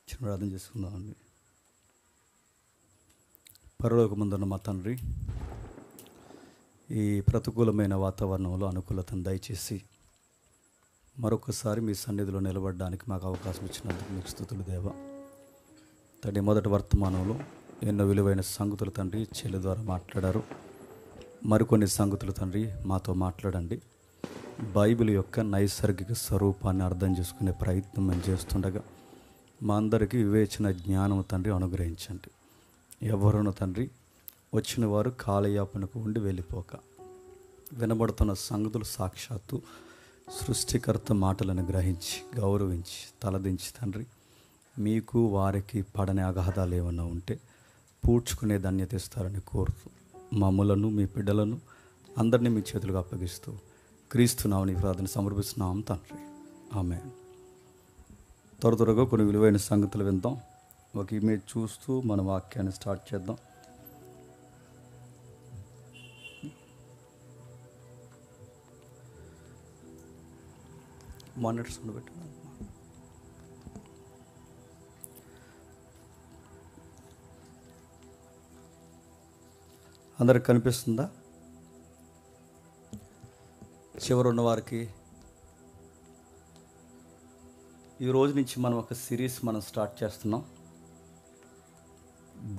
చిన్న ప్రార్థన చేసుకుందామండి. పరలోకమందున్న మా తండ్రి, ఈ ప్రతికూలమైన వాతావరణంలో అనుకూలతను దయచేసి మరొకసారి మీ సన్నిధిలో నిలబడడానికి మాకు అవకాశం ఇచ్చినందుకు మీకు స్తుతులు దేవా. తండ్రి, మొదటి వర్తమానంలో ఎన్నో విలువైన సంగతులు తండ్రి చెల్లి ద్వారా మాట్లాడారు. మరికొన్ని సంగతులు తండ్రి మాతో మాట్లాడండి. బైబిల్ యొక్క నైసర్గిక స్వరూపాన్ని అర్థం చేసుకునే ప్రయత్నం మేము చేస్తుండగా మా అందరికీ వివేచన జ్ఞానం తండ్రి అనుగ్రహించండి. ఎవరును తండ్రి వచ్చిన వారు కాలయాపనకు ఉండి వెళ్ళిపోక వినబడుతున్న సంగతులు సాక్షాత్తు సృష్టికర్త మాటలను గ్రహించి గౌరవించి తలదించి తండ్రి మీకు వారికి పడని అగాధాలు ఏమన్నా ఉంటే పూడ్చుకునే ధన్యత ఇస్తారని కోరుతూ మమ్ములను మీ బిడ్డలను అందరినీ మీ చేతులకు అప్పగిస్తూ క్రీస్తునామని ప్రార్థన సమర్పిస్తున్నాం తండ్రి, ఆమేన్. త్వరగా కొన్ని విలువైన సంగతులు విందాం. ఒక ఇమేజ్ చూస్తూ మన వాక్యాన్ని స్టార్ట్ చేద్దాం. మానిటర్స్ పెట్టు. అందరికి కనిపిస్తుందా? చివరున్న వారికి ఈ రోజు నుంచి మనం ఒక సిరీస్ స్టార్ట్ చేస్తున్నాం.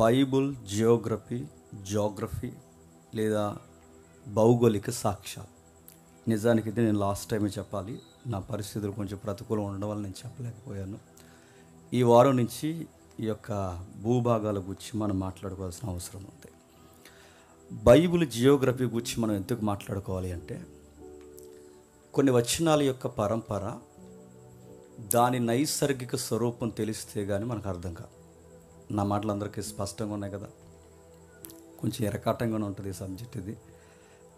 బైబుల్ జియోగ్రఫీ లేదా భౌగోళిక సాక్ష్యాలు. నిజానికి ఇది నేను లాస్ట్ టైమే చెప్పాలి, నా పరిస్థితులు కొంచెం ప్రతికూలం ఉండడం వల్ల నేను చెప్పలేకపోయాను. ఈ వారం నుంచి ఈ యొక్క భూభాగాల గురించి మనం మాట్లాడుకోవాల్సిన అవసరం ఉంది. బైబుల్ జియోగ్రఫీ గురించి మనం ఎందుకు మాట్లాడుకోవాలి అంటే, కొన్ని వచనాల యొక్క పరంపర దాని నైసర్గిక స్వరూపం తెలిస్తే కానీ మనకు అర్థం కాదు. నా మాటలు అందరికీ స్పష్టంగా ఉన్నాయి కదా. కొంచెం ఎరకాటంగానే ఉంటుంది ఈ సబ్జెక్ట్ ఇది,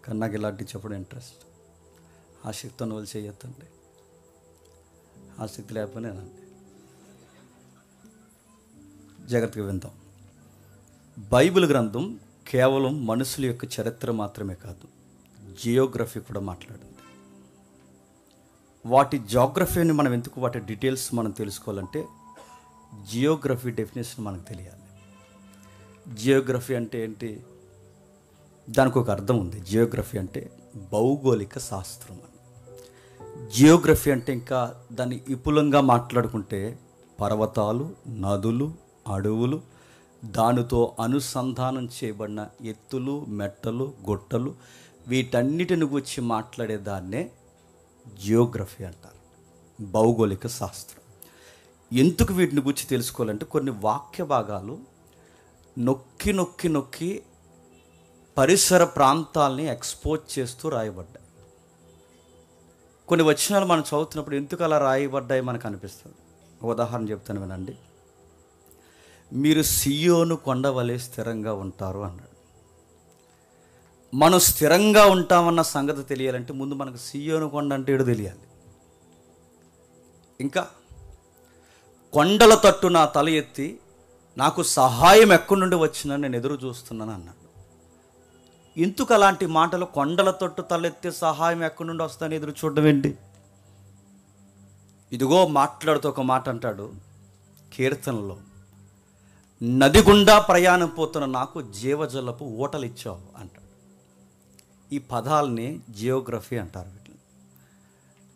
కానీ నాకు ఇలాంటివి చెప్పడం ఇంట్రెస్ట్. ఆసక్తి ఉన్న వాళ్ళు చేయొద్దండి, ఆసక్తి లేకపోయినానండి. జాగ్రత్తగా విందాం. బైబిల్ గ్రంథం కేవలం మనుషుల యొక్క చరిత్ర మాత్రమే కాదు, జియోగ్రఫీ కూడా మాట్లాడింది. వాటి జాగ్రఫీని మనం ఎందుకు, వాటి డీటెయిల్స్ మనం తెలుసుకోవాలంటే జియోగ్రఫీ డెఫినేషన్ మనకు తెలియాలి. జియోగ్రఫీ అంటే ఏంటి? దానికి ఒక అర్థం ఉంది. జియోగ్రఫీ అంటే భౌగోళిక శాస్త్రం అని. జియోగ్రఫీ అంటే ఇంకా దాన్ని విపులంగా మాట్లాడుకుంటే పర్వతాలు, నదులు, అడవులు, దానితో అనుసంధానం చేయబడిన ఎత్తులు, మెట్టలు, గుట్టలు, వీటన్నిటిని గురించి మాట్లాడేదాన్నే జియోగ్రఫీ అంటారు, భౌగోళిక శాస్త్రం. ఎందుకు వీటిని గురించి తెలుసుకోవాలంటే కొన్ని వాక్య భాగాలు నొక్కి నొక్కి నొక్కి పరిసర ప్రాంతాలని ఎక్స్పోజ్ చేస్తూ రాయబడ్డాయి. కొన్ని వచనాలు మనం చదువుతున్నప్పుడు ఎందుకు అలా రాయబడ్డాయి మనకు అనిపిస్తుంది. ఒక ఉదాహరణ చెప్తాను వినండి. మీరు సియోను కొండ వలె స్థిరంగా ఉంటారు అన్నాడు. మనం స్థిరంగా ఉంటామన్న సంగతి తెలియాలంటే ముందు మనకు సియోను కొండ అంటే ఏడు తెలియాలి. ఇంకా కొండల తట్టు నా తల ఎత్తి నాకు సహాయం ఎక్కడి నుండి వచ్చినా నేను ఎదురు చూస్తున్నాను అన్నాడు. ఎందుకు అలాంటి మాటలు? కొండల తట్టు తలెత్తి సహాయం ఎక్కడి నుండి వస్తాను ఎదురు చూడడం ఏంటి? ఇదిగో మాట్లాడుతూ ఒక మాట అంటాడు కీర్తనలో, నది గుండా ప్రయాణం పోతున్న నాకు జీవజలపు ఊటలు ఇచ్చావు అంటాడు. ఈ పదాలని జియోగ్రఫీ అంటారు వీటిని.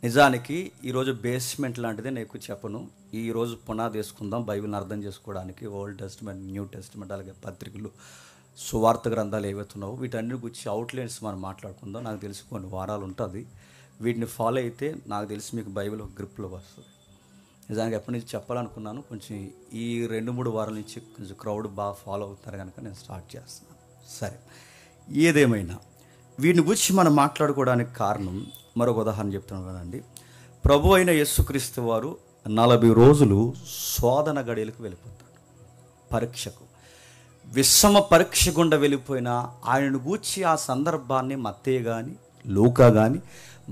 నిజానికి ఈరోజు బేస్మెంట్ లాంటిదే నేను చెప్పను. ఈరోజు పునాది వేసుకుందాం బైబిల్ని అర్థం చేసుకోవడానికి. ఓల్డ్ టెస్ట్మెంట్, న్యూ టెస్ట్మెంట్, అలాగే పత్రికలు, సువార్త గ్రంథాలు ఏవైతున్నావో వీటన్ని గురించి అవుట్లైన్స్ మనం మాట్లాడుకుందాం. నాకు తెలిసి కొన్ని వారాలు ఉంటుంది. వీటిని ఫాలో అయితే నాకు తెలిసి మీకు బైబిల్ ఒక గ్రిప్లో వస్తుంది. నిజానికి ఎప్పటి నుంచి చెప్పాలనుకున్నాను, కొంచెం ఈ 2-3 వారాల నుంచి కొంచెం క్రౌడ్ బాగా ఫాలో అవుతున్నారు కనుక నేను స్టార్ట్ చేస్తున్నాను. సరే, ఏదేమైనా వీటిని గురించి మనం మాట్లాడుకోవడానికి కారణం మరొక ఉదాహరణ చెప్తున్నాను కదండి. ప్రభు అయిన యేసుక్రీస్తు వారు 40 రోజులు శోధన గడియలకు వెళ్ళిపోతాడు. పరీక్షకు, విషమ పరీక్ష గుండా వెళ్ళిపోయిన ఆయనను గూర్చి ఆ సందర్భాన్ని మత్తయి కానీ, లూకా కానీ,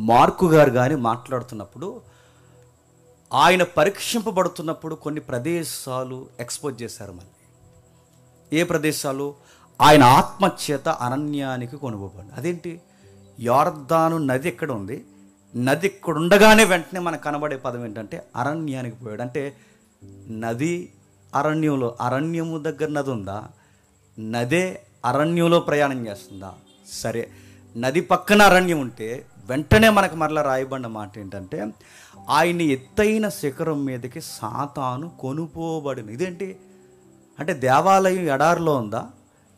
మార్కు గారు కానీ మాట్లాడుతున్నప్పుడు ఆయన పరీక్షింపబడుతున్నప్పుడు కొన్ని ప్రదేశాలు ఎక్స్పోజ్ చేశారు. మళ్ళీ ఏ ప్రదేశాలు? ఆయన ఆత్మచేత అరణ్యానికి కొనుగోబడి. అదేంటి? యోర్దాను నది ఎక్కడ ఉంది, నది ఇక్కడ ఉండగానే వెంటనే మనకు కనబడే పదం ఏంటంటే అరణ్యానికి పోయాడు. అంటే నది అరణ్యంలో, అరణ్యము దగ్గర నది ఉందా? నదే అరణ్యంలో ప్రయాణం చేస్తుందా? సరే, నది పక్కన అరణ్యం ఉంటే వెంటనే మనకు మరలా రాయబడిన మాట ఏంటంటే, ఆయన ఎత్తైన శిఖరం మీదకి సాతాను కొనుపోబడిన. ఇదేంటి అంటే దేవాలయం ఎడారిలో ఉందా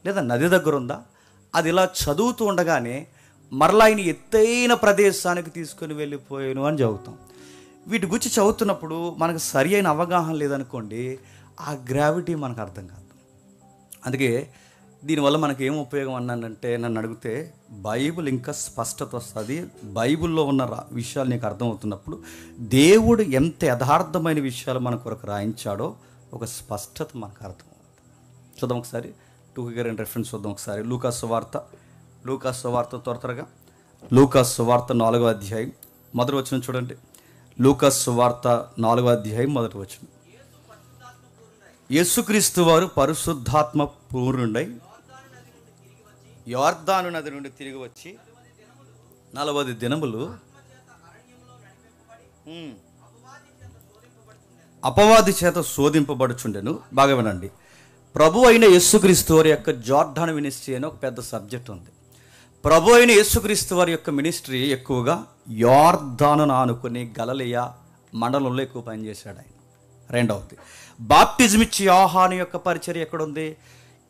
లేదా నది దగ్గర ఉందా? అది ఇలా చదువుతూ ఉండగానే మరలా ఆయన ఎత్తైన ప్రదేశానికి తీసుకొని వెళ్ళిపోయాను అని చదువుతాం. వీటి గురించి చదువుతున్నప్పుడు మనకు సరి అయిన అవగాహన లేదనుకోండి, ఆ గ్రావిటీ మనకు అర్థం కాదు. అందుకే దీనివల్ల మనకి ఏం ఉపయోగం అన్నానంటే, నన్ను అడిగితే బైబిల్ ఇంకా స్పష్టత వస్తుంది. బైబిల్లో ఉన్న విషయాలు నీకు అర్థమవుతున్నప్పుడు దేవుడు ఎంత యథార్థమైన విషయాలు మన కొరకు రాయించాడో ఒక స్పష్టత మనకు అర్థమవుతుంది. చూద్దాం ఒకసారి, టూగా రెండు రెఫరెన్స్ చూద్దాం ఒకసారి. లూకాసు వార్త త్వరగా లూకాసు వార్త 4వ అధ్యాయం మొదటి వచనం చూడండి. లూకాసు వార్త 4వ అధ్యాయం మొదటి వచనం. యేసుక్రీస్తు వారు పరిశుద్ధాత్మ పూర్ణుడై యోర్దాను నది నుండి తిరిగి వచ్చి 40 దినములు అపవాది చేత శోధింపబడుచుండెను. బాగా వినండి. ప్రభు అయిన యేసుక్రీస్తు వారి యొక్క జోర్దాను మినిస్ట్రీ అని ఒక పెద్ద సబ్జెక్ట్ ఉంది. ప్రభు అయిన యేసుక్రీస్తు వారి యొక్క మినిస్ట్రీ ఎక్కువగా యోర్దానును ఆనుకుని గలిలయ మండలంలో ఎక్కువ పనిచేశాడు ఆయన. రెండవది, బాప్టిజం ఇచ్చి యోహాను యొక్క పరిచర్య ఎక్కడుంది?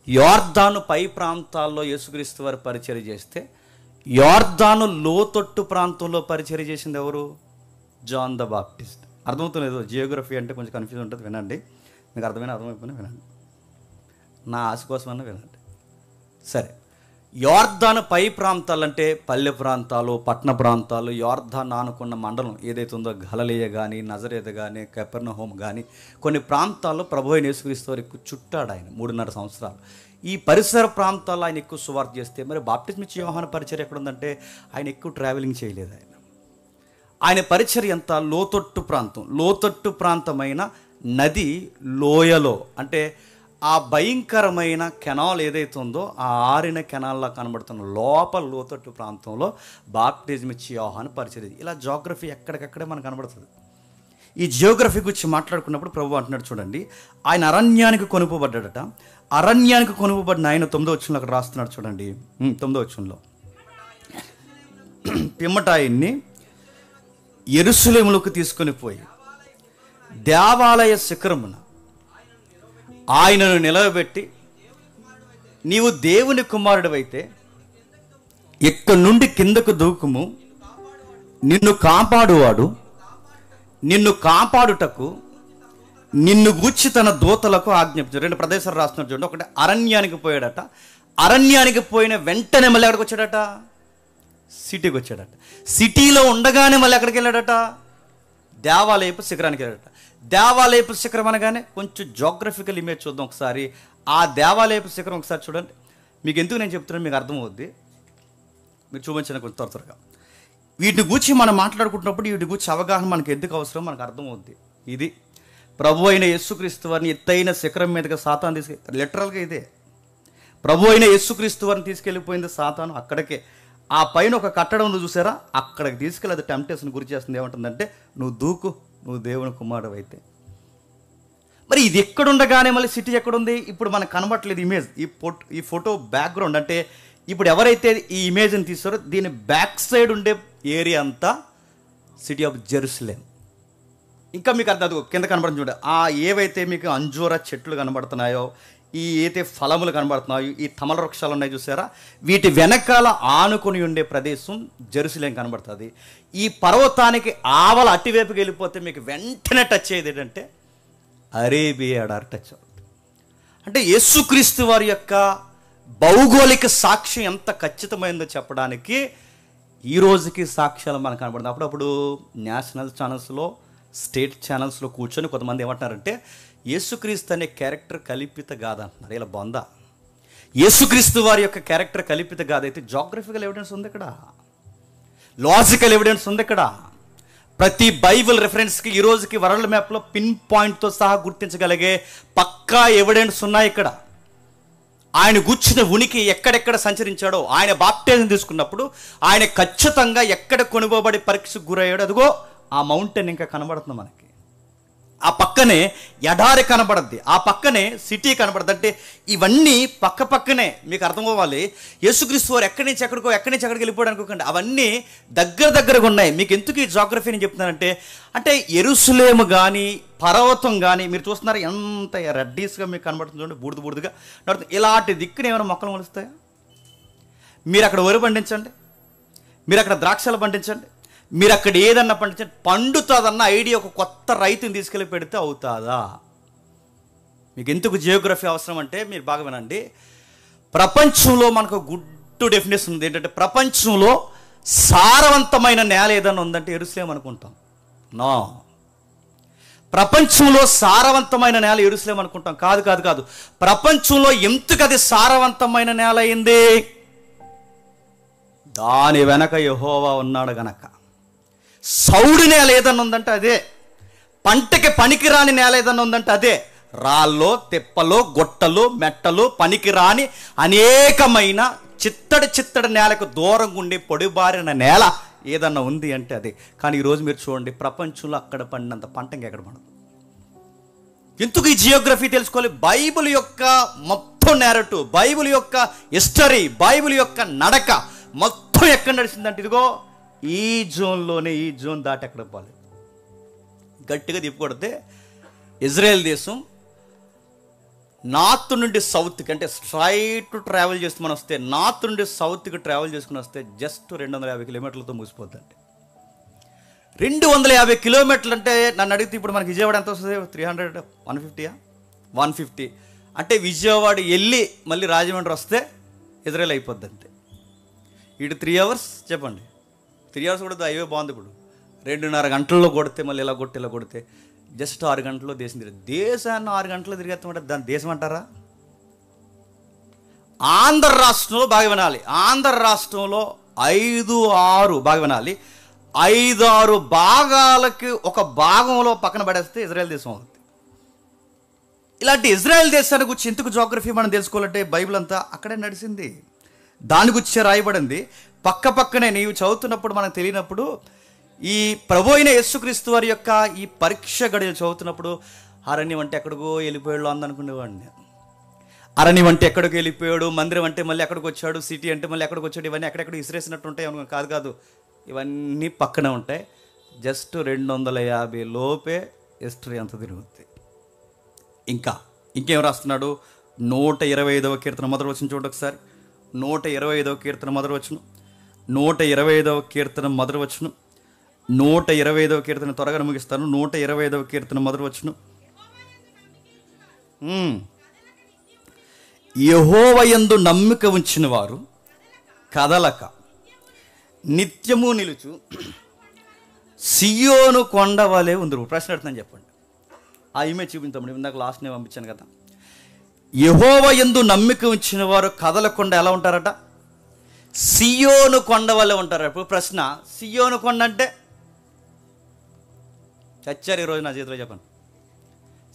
యోర్దాను పై ప్రాంతాల్లో యేసుక్రీస్తు వారి పరిచర్య చేస్తే, యోర్దాను లోతట్టు ప్రాంతంలో పరిచర్య చేసింది ఎవరు? John the Baptist. అర్థమవుతులేదు? జియోగ్రఫీ అంటే కొంచెం కన్ఫ్యూజ్ ఉంటుంది, వినండి. మీకు అర్థమైపోయినా వినండి, నా ఆశ కోసమన్నా వినండి. సరే, యోర్దాను పై ప్రాంతాలు అంటే పల్లె ప్రాంతాలు, పట్టణ ప్రాంతాలు, యోర్దాను ఆనుకున్న మండలం ఏదైతే ఉందో, గలిలయ కానీ, నజరేతు కానీ, కపెర్నహూము కానీ, కొన్ని ప్రాంతాల్లో ప్రభు అయిన యేసుక్రీస్తు వారు ఎక్కువ చుట్టాడు ఆయన 3.5 సంవత్సరాలు. ఈ పరిసర ప్రాంతాల్లో ఆయన ఎక్కువ సువార్త చేస్తే, మరి బాప్టిజం ఇచ్చే యోహాను పరిచర్య ఎక్కడ ఉందంటే ఆయన ఎక్కువ ట్రావెలింగ్ చేయలేదు. ఆయన పరిచర్య ఎంత లోతట్టు ప్రాంతమైన నది లోయలో, అంటే ఆ భయంకరమైన కెనాల్ ఏదైతే ఉందో ఆ ఆరిన కెనాల్లా కనబడుతున్న లోపల లోతట్టు ప్రాంతంలో బాప్టిజం ఇచ్చి యోహాను పరిచర్య. ఇలా జియోగ్రఫీ ఎక్కడికక్కడే మనకు కనబడుతుంది. ఈ జియోగ్రఫీ గురించి మాట్లాడుకున్నప్పుడు ప్రభు అంటున్నాడు చూడండి, ఆయన అరణ్యానికి కొనుపబడ్డాడట. అరణ్యానికి కొనుపబడిన ఆయన 9వ వచనంలో అక్కడ రాస్తున్నాడు చూడండి. 9వ వచనంలో, పిమ్మట ఆయన్ని యెరూషలేములోకి తీసుకొని పోయి దేవాలయ శిఖరమున ఆయనను నిలవబెట్టి, నీవు దేవుని కుమారుడివైతే ఇక్కడి నుండి కిందకు దూకుము, నిన్ను కాపాడుటకు నిన్ను గూర్చి తన దూతలకు ఆజ్ఞాపించాడు. 2 ప్రదేశాలు రాస్తున్నారు చూడండి. ఒకటి, అరణ్యానికి పోయాడట. అరణ్యానికి పోయిన వెంటనే మళ్ళీ ఎక్కడికి వచ్చాడట? సిటీకి వచ్చాడట. సిటీలో ఉండగానే మళ్ళీ ఎక్కడికి వెళ్ళాడట? దేవాలయపు శిఖరానికి వెళ్ళాడట. దేవాలయపు శిఖరం అనగానే కొంచెం జోగ్రఫికల్ ఇమేజ్ చూద్దాం ఒకసారి. ఆ దేవాలయపు శిఖరం ఒకసారి చూడండి. మీకు ఎందుకు నేను చెప్తున్నాను మీకు అర్థమవుద్ది. మీరు చూపించిన కొంచెం త్వరగా వీటిని గూర్చి మనం మాట్లాడుకుంటున్నప్పుడు వీటి గూర్చి అవగాహన మనకు ఎందుకు అవసరం మనకు అర్థమవుద్ది. ఇది ప్రభు అయిన యేసుక్రీస్తు వారిని ఎత్తైన శిఖరం మీదగా సాతాను లిటరల్గా ఇదే ప్రభు అయిన యేసుక్రీస్తు వారిని తీసుకెళ్ళిపోయింది సాతాను. అక్కడికే ఆ పైన ఒక కట్టడం చూసారా, అక్కడికి తీసుకెళ్ళి అది టెంప్టేషన్ గురి చేస్తుంది. ఏమంటుందంటే, నువ్వు దూకు, నువ్వు దేవుని కుమారుడు అయితే. మరి ఇది ఎక్కడుండగానే మళ్ళీ సిటీ ఎక్కడుంది? ఇప్పుడు మనకు కనబట్టలేదు ఇమేజ్. ఈ ఫోటో బ్యాక్గ్రౌండ్ అంటే ఇప్పుడు ఎవరైతే ఈ ఇమేజ్ని తీస్తారో దీని బ్యాక్ సైడ్ ఉండే ఏరియా అంతా సిటీ ఆఫ్ జెరూసలేం. ఇంకా మీకు అర్థం కింద కనబడుతుంది చూడండి. ఆ ఏవైతే మీకు అంజూర చెట్లు కనబడుతున్నాయో, ఈ అయితే ఫలములు కనబడుతున్నాయో, ఈ తమల వృక్షాలు ఉన్నాయి చూసారా, వీటి వెనకాల ఆనుకొని ఉండే ప్రదేశం జెరూసలేం కనబడుతుంది. ఈ పర్వతానికి ఆవల అటువైపుకి వెళ్ళిపోతే మీకు వెంటనే టచ్ అయ్యేది ఏంటంటే అరేబియా ఎడారి టచ్ అవుతుంది. అంటే యేసుక్రీస్తు వారి యొక్క భౌగోళిక సాక్ష్యం ఎంత ఖచ్చితమైందో చెప్పడానికి ఈ రోజుకి సాక్ష్యాలు మనకు కనబడుతుంది. అప్పుడప్పుడు నేషనల్ ఛానల్స్లో, స్టేట్ ఛానల్స్లో కూర్చొని కొంతమంది ఏమంటున్నారంటే, యేసుక్రీస్తు అనే క్యారెక్టర్ కల్పిత కాదంటున్నారు. ఇలా బొందా, యేసుక్రీస్తు వారి యొక్క క్యారెక్టర్ కల్పిత కాదైతే జాగ్రఫికల్ ఎవిడెన్స్ ఉంది ఇక్కడ, లాజికల్ ఎవిడెన్స్ ఉంది ఇక్కడ. ప్రతి బైబిల్ రెఫరెన్స్కి ఈ రోజుకి వరల్డ్ మ్యాప్లో పిన్ పాయింట్తో సహా గుర్తించగలిగే పక్కా ఎవిడెన్స్ ఉన్నాయి ఇక్కడ. ఆయన కూర్చున్న ఉనికి ఎక్కడెక్కడ సంచరించాడో, ఆయన బాప్టిజం తీసుకున్నప్పుడు ఆయన ఖచ్చితంగా ఎక్కడ కొనుగోబడి పరీక్షకు గురయ్యాడో, అదిగో ఆ మౌంటైన్ ఇంకా కనబడుతుంది మనకి. ఆ పక్కనే ఎడారి కనబడద్ది, ఆ పక్కనే సిటీ కనబడద్ది. అంటే ఇవన్నీ పక్క పక్కనే. మీకు అర్థం అవ్వాలి, యేసుక్రీస్తు వారు ఎక్కడి నుంచి ఎక్కడికి వెళ్ళిపోయాడు అనుకోకండి. అవన్నీ దగ్గరగా ఉన్నాయి. మీకు ఎందుకు ఈ జాగ్రఫీ నేను చెప్తున్నానంటే, అంటే యెరూషలేము కానీ పర్వతం కానీ మీరు చూస్తున్నారు ఎంత రెడ్డీస్గా మీకు కనబడుతుంది చూడండి, బూడిదగా నడుతుంది. ఇలాంటి దిక్కున ఏమైనా మొక్కలు మొలుస్తాయా? మీరు అక్కడ వరి పండించండి, మీరు అక్కడ ద్రాక్షలు పండించండి, మీరు అక్కడ ఏదన్నా పండించండి, పండుతుందన్న ఐడియా ఒక కొత్త రైతుని తీసుకెళ్ళి పెడితే అవుతుందా? మీకు ఎందుకు జియోగ్రఫీ అవసరం అంటే మీరు బాగా వినండి. ప్రపంచంలో మనకు గుడ్ డెఫినేషన్ ఉంది. ఏంటంటే ప్రపంచంలో సారవంతమైన నేల ఏదన్నా ఉందంటే యెరూషలేం అనుకుంటాం. నో, ప్రపంచంలో సారవంతమైన నేల యెరూషలేం అనుకుంటాం. కాదు. ప్రపంచంలో ఎందుకు అది సారవంతమైన నేల అయింది? దాని వెనక యెహోవా ఉన్నాడు గనక. సౌడు నేల ఏదన్నా ఉందంటే అదే, పంటకి పనికిరాని నేల ఏదన్నా ఉందంటే అదే. రాళ్ళు, తిప్పలు, గుట్టలు, మెట్టలు, పనికిరాని అనేకమైన చిత్తడి నేలకు దూరంగా ఉండి పొడిబారిన నేల ఏదన్నా ఉంది అంటే అదే. కానీ ఈరోజు మీరు చూడండి, ప్రపంచంలో అక్కడ పండినంత పంట ఇంకెక్కడ పండదు. ఎందుకు ఈ జియోగ్రఫీ తెలుసుకోవాలి? బైబిల్ యొక్క మొత్తం నేరేటివ్, బైబిల్ యొక్క హిస్టరీ, బైబిల్ యొక్క నడక మొత్తం ఎక్కడ నడిచిందంటే ఇదిగో ఈ జోన్లోనే. ఈ జోన్ దాటి ఎక్కడ పోలేదు. గట్టిగా తిప్పుకొడితే ఇజ్రాయెల్ దేశం నార్త్ నుండి సౌత్కి, అంటే స్ట్రైట్ ట్రావెల్ చేసి మనం వస్తే, నార్త్ నుండి సౌత్కి ట్రావెల్ చేసుకుని వస్తే జస్ట్ 250 కిలోమీటర్లతో ముగిసిపోద్దండి. 250 కిలోమీటర్లు అంటే నన్ను అడిగితే ఇప్పుడు మనకి విజయవాడ ఎంత వస్తుంది? 300, 150 అంటే విజయవాడ వెళ్ళి మళ్ళీ రాజమండ్రి వస్తే ఇజ్రాయెల్ అయిపోద్ది అంతే. ఇటు 3 అవర్స్ చెప్పండి, 3 అవర్స్ కూడా హైవే బాగుంది. ఇప్పుడు 2.5 గంటల్లో కొడితే మళ్ళీ ఇలా కొడితే జస్ట్ 6 గంటల్లో దేశం తిరిగి, దేశాన్ని 6 గంటల్లో తిరిగేస్తామంటే దాన్ని దేశం అంటారా? ఆంధ్ర రాష్ట్రంలో బాగా వినాలి, ఆంధ్ర రాష్ట్రంలో 5-6 బాగా వినాలి, 5-6 భాగాలకి ఒక భాగంలో పక్కన పడేస్తే ఇజ్రాయెల్ దేశం అవుతుంది. ఇలాంటి ఇజ్రాయెల్ దేశాన్ని గురించి ఎందుకు జియోగ్రఫీ మనం తెలుసుకోవాలంటే బైబిల్ అంతా అక్కడే నడిచింది, దాని గురించి రాయబడింది. పక్కనే నీవు చదువుతున్నప్పుడు మనకు తెలియనప్పుడు ఈ ప్రభు అయిన యేసుక్రీస్తు వారి యొక్క ఈ పరీక్ష గడియలు చదువుతున్నప్పుడు అరణ్యం అంటే ఎక్కడికో వెళ్ళిపోయాడు అందనుకునేవాడిని. అరణ్యం అంటే ఎక్కడికి వెళ్ళిపోయాడు, మందిరం అంటే మళ్ళీ ఎక్కడికి వచ్చాడు, సిటీ అంటే మళ్ళీ ఎక్కడికి వచ్చాడు, ఇవన్నీ ఎక్కడెక్కడ ఇసిరేసినట్టు ఉంటాయి అనుకో. కాదు, ఇవన్నీ పక్కనే ఉంటాయి. జస్ట్ 250 లోపే హిస్టరీ అంత తిరుగుతుంది. ఇంకేం రాస్తున్నాడు? 125వ కీర్తన మొదటి వచనం చూడండి ఒకసారి. 125వ కీర్తన మొదటి వచనం, 125వ కీర్తన మొదటి వచనం, 125వ కీర్తన త్వరగా ముగిస్తాను. 125వ కీర్తన మొదటి వచనం. యెహోవాయందు నమ్మిక ఉంచిన వారు కదలక నిత్యము నిలుచు సియోను కొండ వలె ఉందరు. ప్రశ్న అడుగుతున్నాను, చెప్పండి. ఆ ఇమేజ్ చూపించాము, ఇందాక లాస్ట్ నేను పంపించాను కదా. యెహోవాయందు నమ్మిక ఉంచిన వారు కదలకుండా ఎలా ఉంటారట? సియోను కొండ వలె ఉంటారు. ఇప్పుడు ప్రశ్న, సియోను కొండ అంటే చచ్చారు ఈరోజు నా చేతిలో, చెప్పండి.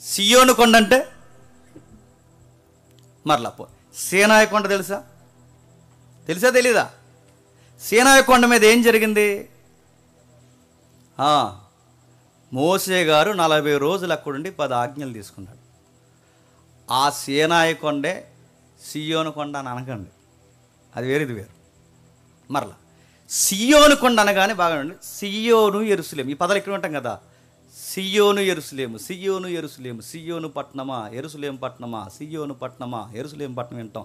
సియోను కొండ అంటే మరలా సీనాయి కొండ తెలుసా తెలీదా? సీనాయి కొండ మీద ఏం జరిగింది? మోసే గారు 40 రోజులు అక్కడుండి 10 ఆజ్ఞలు తీసుకున్నాడు. ఆ సీనాయి కొండే సియోను కొండ అని అనకండి, అది వేరేది వేరు. మరలా సియోను కొండ అనగానే బాగా ఉండండి, సియోను యెరూషలేము ఈ పదాలు ఎక్కడ ఉంటాం కదా. సియోను యెరూషలేము, సియోను యెరూషలేము, సియోను పట్టణమా, యెరూషలేము పట్టణమా, సియోను పట్టణమా, యెరూషలేము పట్టణం వింటాం.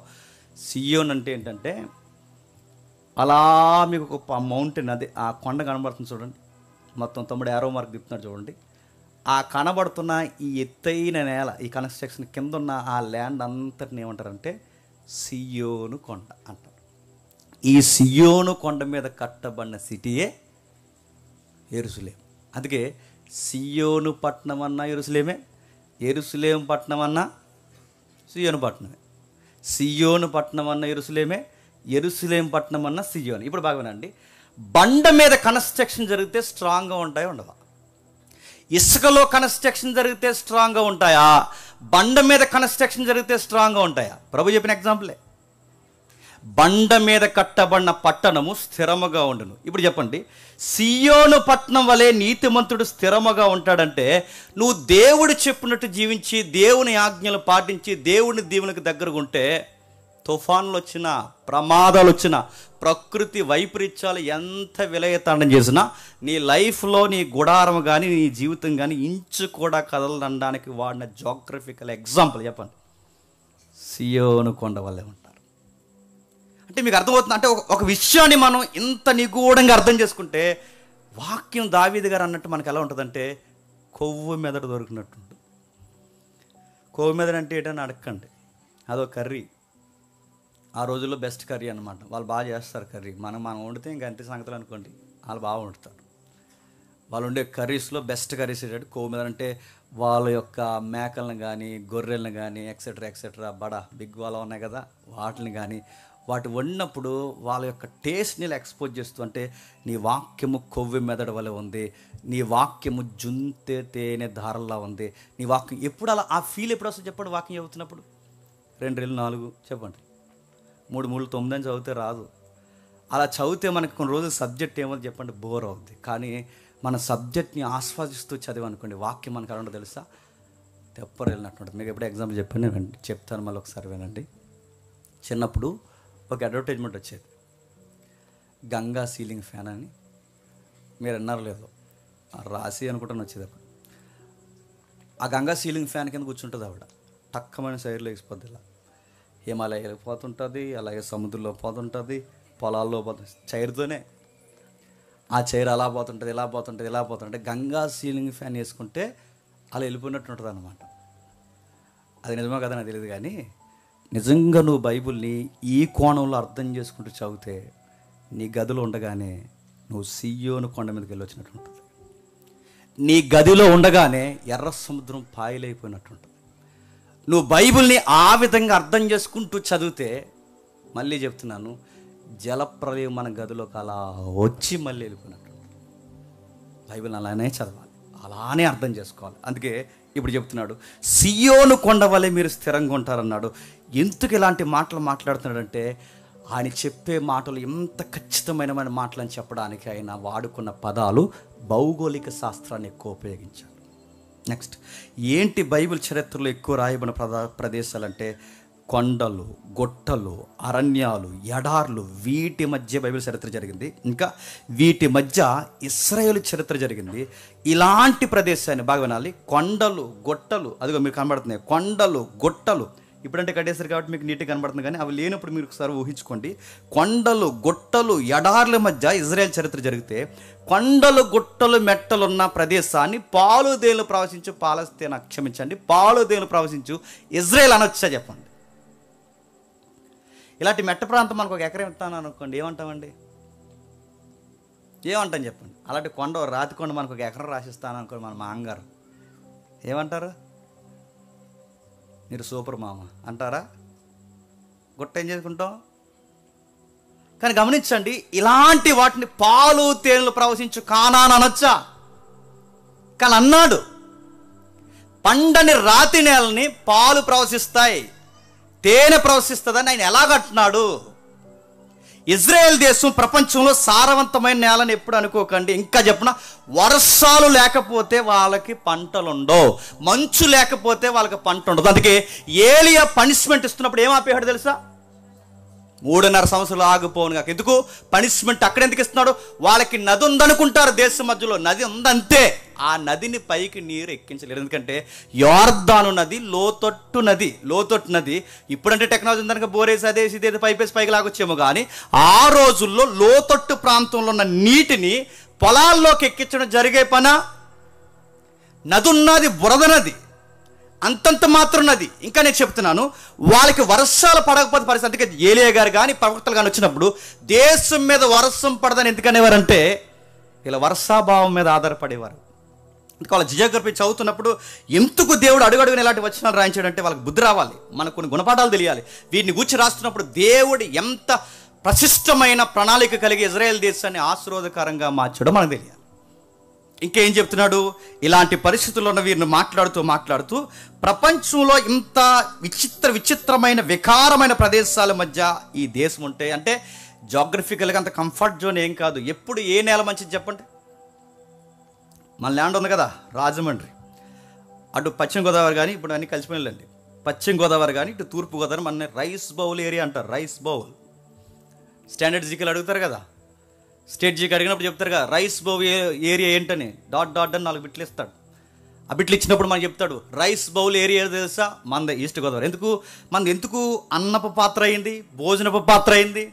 సియోన్ అంటే ఏంటంటే అలా మీకు ఒక మౌంటైన్, అదే ఆ కొండ కనబడుతుంది చూడండి. మొత్తం తమ్ముడు ఏరో మార్క్ తిప్పుతున్నాడు చూడండి. ఆ కనబడుతున్న ఈ ఎత్తైన నేల, ఈ కన్స్ట్రక్షన్ కింద ఉన్న ఆ ల్యాండ్ అంతటిని ఏమంటారంటే సియోను కొండ అంటారు. ఈ సియోను కొండ మీద కట్టబడిన సిటీయే యెరూషలేము. అందుకే సియోను పట్టణం అన్నా యెరూషలేమే, యెరూషలేము పట్టణం అన్నా సియోను పట్టణమే, సియోను పట్టణం అన్న యెరూషలేమే, యెరూషలేము పట్టణం అన్న సియోను. ఇప్పుడు బాగా వినండి, బండ మీద కన్స్ట్రక్షన్ జరిగితే స్ట్రాంగ్గా ఉంటాయా ఉండవా? ఇసుకలో కన్స్ట్రక్షన్ జరిగితే స్ట్రాంగ్గా ఉంటాయా? బండ మీద కన్స్ట్రక్షన్ జరిగితే స్ట్రాంగ్గా ఉంటాయా? ప్రభు చెప్పిన ఎగ్జాంపులే. బండ మీద కట్టబడిన పట్టణము స్థిరముగా ఉండును. ఇప్పుడు చెప్పండి, సియోను పట్టణం వలె నీతిమంతుడు స్థిరముగా ఉంటాడంటే నువ్వు దేవుడు చెప్పినట్టు జీవించి దేవుని ఆజ్ఞలు పాటించి దేవుని దీవునికి దగ్గరగా ఉంటే తుఫాన్లు వచ్చినా, ప్రమాదాలు వచ్చినా, ప్రకృతి వైపరీత్యాలు ఎంత విలయతాండం చేసినా నీ లైఫ్లో నీ గుడారం కానీ నీ జీవితం కానీ ఇంచు కూడా కదలనడానికి వాడిన జోగ్రఫికల్ ఎగ్జాంపుల్ చెప్పండి, సియోను కొండ వల్లే ఉంటారు. అంటే మీకు అర్థమవుతుంది. అంటే ఒక విషయాన్ని మనం ఇంత నిగూఢంగా అర్థం చేసుకుంటే వాక్యం దావీదు గారు అన్నట్టు మనకు ఎలా ఉంటుందంటే కొవ్వు మెదడు దొరికినట్టు ఉంటుంది. కొవ్వు మెదడు అంటే ఏంటని అడగండి, అదో కర్రీ. ఆ రోజుల్లో బెస్ట్ కర్రీ అనమాట. వాళ్ళు బాగా చేస్తారు కర్రీ. మనం వండితే ఇంకా అంతే సంగతులు అనుకోండి, వాళ్ళు బాగా వండుతారు. వాళ్ళు ఉండే కర్రీస్లో బెస్ట్ కర్రీస్ ఏంటంటే కొవ్వు మెదడు. అంటే వాళ్ళ యొక్క మేకలను కానీ గొర్రెలను కానీ ఎక్సెట్రా బడా బిగ్ వాళ్ళ ఉన్నాయి కదా, వాటిని కానీ వాటి వండినప్పుడు వాళ్ళ యొక్క టేస్ట్ని ఎక్స్పోజ్ చేస్తూ, అంటే నీ వాక్యము కొవ్వు మెదడు వలె ఉంది, నీ వాక్యము జుంతే తేనె ధారల్లా ఉంది, నీ వాక్యం ఎప్పుడు అలా ఆ ఫీల్ ఎప్పుడు వస్తుంది చెప్పండి. వాక్యం చదువుతున్నప్పుడు 2 4 చెప్పండి, 3 3 9 అని చదివితే రాదు. అలా చదివితే మనకి కొన్ని రోజులు సబ్జెక్ట్ ఏమో చెప్పండి బోర్ అవుద్ది. కానీ మన సబ్జెక్ట్ని ఆస్వాదిస్తూ చదివనుకోండి వాక్యం మనకు అలా తెలుసా తెప్పరు వెళ్ళినట్టు. మీకు ఎప్పుడు ఎగ్జాంపుల్ చెప్తాను మళ్ళీ ఒకసారి వినండి. చిన్నప్పుడు ఒక అడ్వర్టైజ్మెంట్ వచ్చేది, గంగా సీలింగ్ ఫ్యాన్ అని. మీరు అన్నారు లేదో, రాసి అనుకుంటాను వచ్చేది. అప్పుడు ఆ గంగా సీలింగ్ ఫ్యాన్ కింద కూర్చుంటుంది ఆవిడ, టక్కమైన సైడ్లో వేసిపోద్ది. ఇలా హిమాలయాలకు పోతుంటుంది, అలాగే సముద్రంలో పోతుంటుంది, పొలాల్లో పోతుంది. చైర్తోనే ఆ చైర్ అలా పోతుంటుంది, ఇలా పోతుంటుంది, ఇలా పోతుంటే గంగా సీలింగ్ ఫ్యాన్ వేసుకుంటే అలా వెళ్ళిపోయినట్టు ఉంటుంది అన్నమాట. అది నిజమో కదా నాకు తెలియదు, కానీ నిజంగా నువ్వు బైబిల్ని ఈ కోణంలో అర్థం చేసుకుంటూ చదివితే నీ గదిలో ఉండగానే నువ్వు సియోను కొండ మీదకి వెళ్ళి వచ్చినట్టు ఉంటుంది. నీ గదిలో ఉండగానే ఎర్ర సముద్రం పాయలైపోయినట్టు ఉంటుంది. నువ్వు బైబిల్ని ఆ విధంగా అర్థం చేసుకుంటూ చదివితే, మళ్ళీ చెప్తున్నాను, జలప్రలయం మన గదిలోకి అలా వచ్చి మళ్ళీ వెళ్ళిపోయినట్టు. బైబిల్ అలానే చదవాలి, అలానే అర్థం చేసుకోవాలి. అందుకే ఇప్పుడు చెప్తున్నాడు, సియోను కొండ వలె మీరు స్థిరంగా ఉంటారన్నాడు. ఎందుకు ఇలాంటి మాటలు మాట్లాడుతున్నాడంటే ఆయన చెప్పే మాటలు ఎంత ఖచ్చితమైన మాటలు అని చెప్పడానికి ఆయన వాడుకున్న పదాలు భౌగోళిక శాస్త్రాన్ని ఎక్కువ ఉపయోగించాడు. నెక్స్ట్ ఏంటి బైబిల్ చరిత్రలో ఎక్కువ రాయబడిన ప్రదేశాలంటే కొండలు, గుట్టలు, అరణ్యాలు, ఎడార్లు, వీటి మధ్య బైబిల్ చరిత్ర జరిగింది. ఇంకా వీటి మధ్య ఇశ్రాయేలు చరిత్ర జరిగింది. ఇలాంటి ప్రదేశాన్ని బాగా వినాలి. కొండలు, గుట్టలు, అదిగో మీకు కనబడుతున్నాయి కొండలు, గుట్టలు. ఇప్పుడంటే కట్టేశారు కాబట్టి మీకు నీట్గా కనబడుతుంది, కానీ అవి లేనప్పుడు మీరు ఒకసారి ఊహించుకోండి. కొండలు, గుట్టలు, ఎడార్ల మధ్య ఇజ్రాయెల్ చరిత్ర జరిగితే కొండలు, గుట్టలు, మెట్టలున్న ప్రదేశాన్ని పాలుదేలు ప్రవశించు పాలస్తీనా, క్షమించండి, పాలుదేలు ప్రవశించు ఇజ్రాయెల్ అనొచ్చా చెప్పండి. ఇలాంటి మెట్ట ప్రాంతం మనకు ఒక ఎకరం ఇస్తాను అనుకోండి, ఏమంటామండి? ఏమంటాం చెప్పండి. అలాంటి కొండ, రాతి కొండ మనకు ఒక ఎకరం రాసిస్తాను అనుకోండి, మన మామగారు ఏమంటారు? మీరు సూపర్ మామ అంటారా? గుట్ట ఏం చేసుకుంటాం? కానీ గమనించండి, ఇలాంటి వాటిని పాలు తేనెలు ప్రవశించు కానాను అనొచ్చా? కానీ అన్నాడు, పండని రాతి నేలని పాలు ప్రవశిస్తాయి, తేనె ప్రవశిస్తుందని ఆయన ఎలాగంటున్నాడు? ఇజ్రాయెల్ దేశం ప్రపంచంలో సారవంతమైన నేలని ఎప్పుడు అనుకోకండి. ఇంకా చెప్పిన, వర్షాలు లేకపోతే వాళ్ళకి పంటలు ఉండవు, మంచు లేకపోతే వాళ్ళకి పంట ఉండదు. అందుకే ఏలియా పనిష్మెంట్ ఇస్తున్నప్పుడు ఏం ఆపేయాడు తెలుసా? 3.5 సంవత్సరాలు ఆగిపోను కాక. ఎందుకు పనిష్మెంట్ అక్కడ ఎందుకు ఇస్తున్నాడు? వాళ్ళకి నది ఉందనుకుంటారు, దేశం మధ్యలో నది ఉందంతే, ఆ నదిని పైకి నీరు ఎక్కించలేరు. ఎందుకంటే యోర్దాను నది లోతట్టు నది. ఇప్పుడంటే టెక్నాలజీ ఉందనుక బోరేసి అదేసి ఇదేది పైపేసి పైకి లాగొచ్చేమో, కానీ ఆ రోజుల్లో లోతట్టు ప్రాంతంలో ఉన్న నీటిని పొలాల్లోకి ఎక్కించడం జరిగే పనా? నది ఉన్నది బురద నది, అంతంత మాత్రం నది. ఇంకా నేను చెప్తున్నాను, వాళ్ళకి వర్షాలు పడకపోతే పరిస్థితి. అందుకే ఏలియా గారు కానీ ప్రవక్తలు కానీ వచ్చినప్పుడు దేశం మీద వర్షం పడదని ఎందుకనేవారంటే ఇలా వర్షాభావం మీద ఆధారపడేవారు. అందుకే వాళ్ళ జియోగ్రఫీ చదువుతున్నప్పుడు ఎందుకు దేవుడు అడుగడుగున ఇలాంటి వచనాలు రాయించాడంటే వాళ్ళకి బుద్ధి రావాలి, మనకు కొన్ని గుణపాఠాలు తెలియాలి. వీటిని గూర్చి రాస్తున్నప్పుడు దేవుడు ఎంత ప్రశిష్టమైన ప్రణాళిక కలిగి ఇజ్రాయెల్ దేశాన్ని ఆశీర్వాదకరంగా మార్చడం మనకు తెలియాలి. ఇంకేం చెప్తున్నాడు, ఇలాంటి పరిస్థితుల్లో ఉన్న వీరిని మాట్లాడుతూ ప్రపంచంలో ఇంత విచిత్రమైన వికారమైన ప్రదేశాల మధ్య ఈ దేశం ఉంటే, అంటే జాగ్రఫికల్గా అంత కంఫర్ట్ జోన్ ఏం కాదు. ఎప్పుడు ఏ నేల మంచిది చెప్పండి? మన ల్యాండ్ ఉంది కదా రాజమండ్రి, అటు పశ్చిమ గోదావరి కానీ, ఇప్పుడు అన్నీ కలిసిపోయినండి, పశ్చిమ గోదావరి కానీ ఇటు తూర్పు గోదావరి, మన రైస్ బౌల్ ఏరియా అంటారు. రైస్ బౌల్ స్టాండర్డ్ జీకేలు అడుగుతారు కదా, స్టేట్ జీకే అడిగినప్పుడు చెప్తారు కదా రైస్ బౌల్ ఏరియా ఏంటని, డాట్ అని 4 బిట్లు ఇస్తాడు. ఆ బిట్లు ఇచ్చినప్పుడు మనకు చెప్తాడు రైస్ బౌల్ ఏరియా తెలుసా, మనది ఈస్ట్ గోదావరి. ఎందుకు అన్నపు పాత్ర అయింది, భోజనపు పాత్ర అయింది?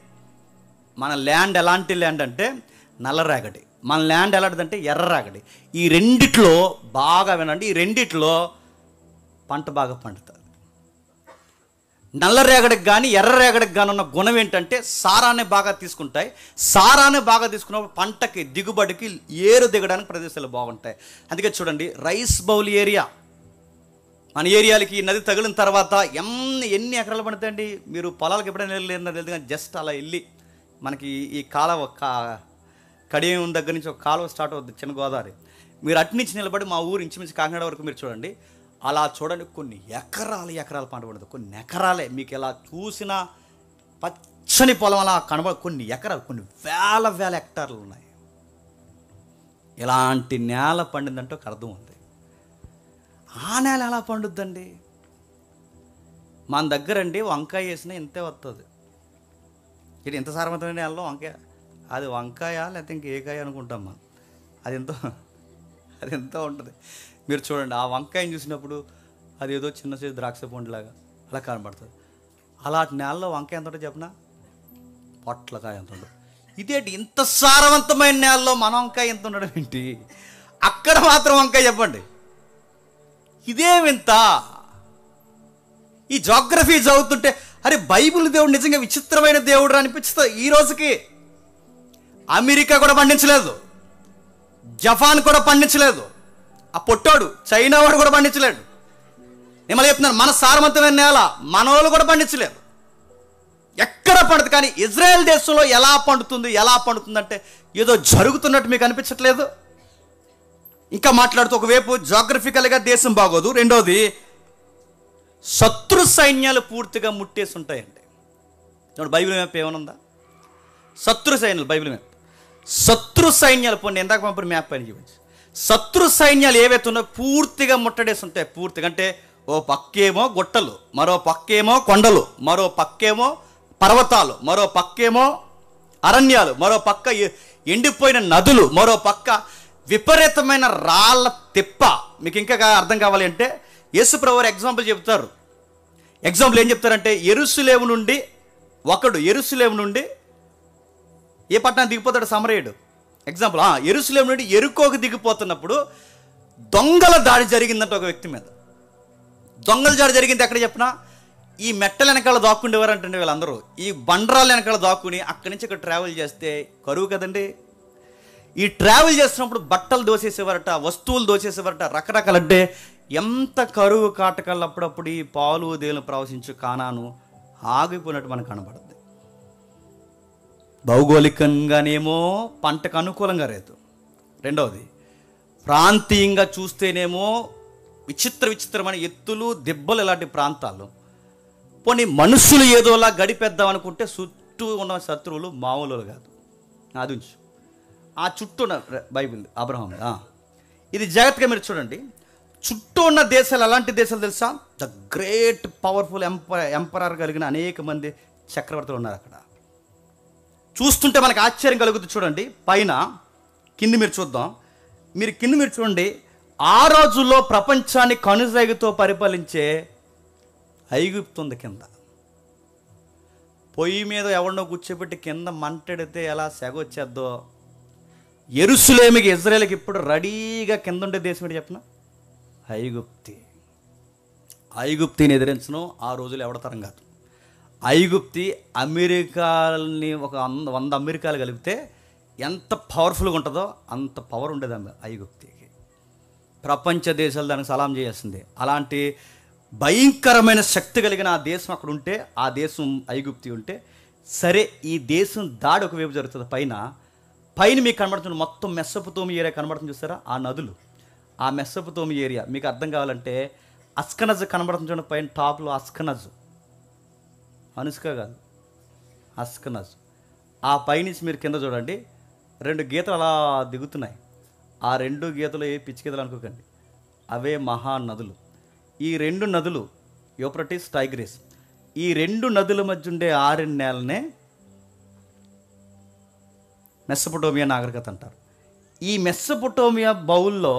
మన ల్యాండ్ ఎలాంటి ల్యాండ్ అంటే నల్లరేగడి, మన ల్యాండ్ ఎలాంటిదంటే ఎర్రరాగడి. ఈ రెండిట్లో బాగా వినండి, ఈ రెండిట్లో పంట బాగా పండుతుంది. నల్లరేగడికి కానీ ఎర్రరేగడికి కానీ ఉన్న గుణం ఏంటంటే సారాన్ని బాగా తీసుకుంటాయి. సారాన్ని బాగా తీసుకున్నప్పుడు పంటకి దిగుబడికి ఏరు దిగడానికి ప్రదేశాలు బాగుంటాయి. అందుకే చూడండి, రైస్ బౌల్ ఏరియా మన ఏరియాలకి నది తగిలిన తర్వాత ఎన్ని ఎకరాలు పడతాయండి? మీరు పొలాలకు ఎప్పుడైనా వెళ్ళలేదు కానీ జస్ట్ అలా వెళ్ళి మనకి ఈ కాలువ కడియం దగ్గర నుంచి ఒక కాలువ స్టార్ట్ అవుతుంది, చిన్న గోదావరి. మీరు అటు నుంచి నిలబడి మా ఊరు ఇంచుమించు కాకినాడ వరకు మీరు చూడండి, అలా చూడండి కొన్ని ఎకరాలు పంట పడుతుంది. కొన్ని ఎకరాలే మీకు ఎలా చూసినా పచ్చని పొలం అలా కనబడి కొన్ని ఎకరాలు, కొన్ని వేల హెక్టార్లు ఉన్నాయి. ఇలాంటి నేల పండిందంటే ఒక అర్థం ఉంది. ఆ నేల ఎలా పండుద్దండి? మన దగ్గర అండి వంకాయ వేసినా ఇంతే వస్తుంది. ఇది ఎంత సారవంతమైన నేలలో వంకాయ, అది వంకాయ లేకపోతే ఇంకేకాయ అనుకుంటాం మనం, అది ఎంతో ఉంటుంది. మీరు చూడండి, ఆ వంకాయని చూసినప్పుడు అది ఏదో చిన్న సైజు ద్రాక్ష పండులాగా అలా కనబడుతుంది. అలాంటి నేలలో వంకాయ ఎంత ఉంటుంది చెప్పనా? పొట్లకాయ ఎంత ఉంటుంది. ఇదేంటి ఇంత సారవంతమైన నేలలో మన వంకాయ ఎంత ఉండడం ఏంటి? అక్కడ మాత్రం వంకాయ చెప్పండి, ఇదేమింత? ఈ జాగ్రఫీ చదువుతుంటే అరే బైబిల్ దేవుడు నిజంగా విచిత్రమైన దేవుడు అనిపిస్తుంది. ఈ రోజుకి అమెరికా కూడా పండించలేదు, జపాన్ కూడా పండించలేదు, ఆ పొట్టాడు చైనా వాడు కూడా పండించలేడు. నేను మళ్ళీ చెప్తున్నాను, మన సారవంతమైన నేల మనోళ్ళు కూడా పండించలేరు, ఎక్కడ పండుతుంది. కానీ ఇజ్రాయెల్ దేశంలో ఎలా పండుతుందంటే ఏదో జరుగుతున్నట్టు మీకు అనిపించట్లేదు? ఇంకా మాట్లాడుతూ ఒకవైపు జాగ్రఫికల్గా దేశం బాగోదు, రెండోది శత్రు సైన్యాలు పూర్తిగా ముట్టేసి ఉంటాయండి. బైబిల్ మ్యాప్ ఏమనుందా? శత్రు సైన్యాలు, బైబిల్ మ్యాప్ శత్రు సైన్యాలు పోండి, ఎందాక పంపిన మ్యాప్ పని చూపించి, శత్రు సైన్యాలు ఏవైతే ఉన్నాయో పూర్తిగా ముట్టడేసి ఉంటాయి. పూర్తిగా అంటే ఓ పక్కేమో గుట్టలు, మరో పక్కేమో కొండలు, మరో పక్కేమో పర్వతాలు, మరో పక్కేమో అరణ్యాలు, మరో పక్క ఎండిపోయిన నదులు, మరో పక్క విపరీతమైన రాళ్ళ తిప్ప. మీకు ఇంకా అర్థం కావాలి అంటే యేసుప్రభు వారు ఎగ్జాంపుల్ చెప్తారు. ఎగ్జాంపుల్ ఏం చెప్తారంటే, యెరూషలేము నుండి ఏ పట్టణానికి దిగిపోతాడు? సమరయుడు. ఎగ్జాంపుల్, యెరూషలేము నుండి యెరికోకు దిగిపోతున్నప్పుడు దొంగల దాడి జరిగిందంట ఒక వ్యక్తి మీద. దొంగల దాడి జరిగింది ఎక్కడ చెప్పినా, ఈ మెట్టల వెనకాల దాక్కుండేవారంటే వీళ్ళందరూ ఈ బండరాల వెనకాల దాక్కుని అక్కడి నుంచి ఇక్కడ ట్రావెల్ చేస్తే కరువు కదండి. ఈ ట్రావెల్ చేస్తున్నప్పుడు బట్టలు దోసేసేవారట, వస్తువులు దోసేసేవారట, రకరకాలంటే ఎంత కరువు కాటకాలు. అప్పుడప్పుడు ఈ పాలు దేలు ప్రవశించు కానాను ఆగిపోయినట్టు మనకు కనబడుతుంది. భౌగోళికంగానేమో పంటకు అనుకూలంగా లేదు, రెండవది ప్రాంతీయంగా చూస్తేనేమో విచిత్రమైన ఎత్తులు దిబ్బలు ఇలాంటి ప్రాంతాలు. పోనీ మనుషులు ఏదోలా గడిపేద్దాం అనుకుంటే చుట్టూ ఉన్న శత్రువులు మామూలు కాదు. అది ఉంచు, ఆ చుట్టూ ఉన్న బైబిల్ అబ్రహాం, ఇది జాగ్రత్తగా మీరు చూడండి. చుట్టూ ఉన్న దేశాలు ఎలాంటి దేశాలు తెలుసా? ద గ్రేట్ పవర్ఫుల్ ఎంపరర్ కలిగిన అనేక మంది చక్రవర్తులు ఉన్నారు అక్కడ. చూస్తుంటే మనకు ఆశ్చర్యం కలుగుతుంది. చూడండి పైన కింది మీరు చూద్దాం, కింది మీరు చూడండి. ఆ రోజుల్లో ప్రపంచాన్ని కనుసైగతో పరిపాలించే ఐగుప్తు ఉంది. కింద పొయ్యి మీద ఎవరినో కూర్చోబెట్టి కింద మంటెడితే ఎలా సెగ వచ్చేద్దో, యెరూషలేముకి ఇజ్రాయేల్కి ఇప్పుడు రెడీగా కింద ఉండే దేశం ఏంటి చెప్పిన? ఐగుప్తిని ఎదిరించను ఆ రోజులు ఎవడతరం కాదు. ఐగుప్తి అమెరికాని ఒక 100 అమెరికాలు కలిపితే ఎంత పవర్ఫుల్గా ఉంటుందో అంత పవర్ ఉండేది ఐగుప్తికి. ప్రపంచ దేశాలు దానికి సలాం చేయాల్సిందే. అలాంటి భయంకరమైన శక్తి కలిగిన ఆ దేశం అక్కడ ఉంటే, ఆ దేశం ఐగుప్తి ఉంటే సరే, ఈ దేశం దాడి ఒకవైపు జరుగుతుంది, పైన పైన మీకు కనబడుతుంది మొత్తం మెస్సొపొతేమియా ఏరియా కనబడుతుంది చూస్తారా, ఆ నదులు, ఆ మెస్సొపొతేమియా ఏరియా. మీకు అర్థం కావాలంటే అస్కనజ్ కనబడుతుంది చూడండి పైన టాప్లో, అస్కనజ్, అనుష్క కాదు, అస్కనజ్. ఆ పైనుంచి మీరు కింద చూడండి 2 గీతలు అలా దిగుతున్నాయి. ఆ 2 గీతలు ఏ పిచ్చి గీతలు అనుకోకండి, అవే మహానదులు. ఈ 2 నదులు యూఫ్రటీస్, టైగ్రిస్, ఈ 2 నదుల మధ్య ఉండే ఆరిన నేలనే మెస్సొపొటేమియా నాగరికత అంటారు. ఈ మెస్సొపొటేమియా బౌల్లో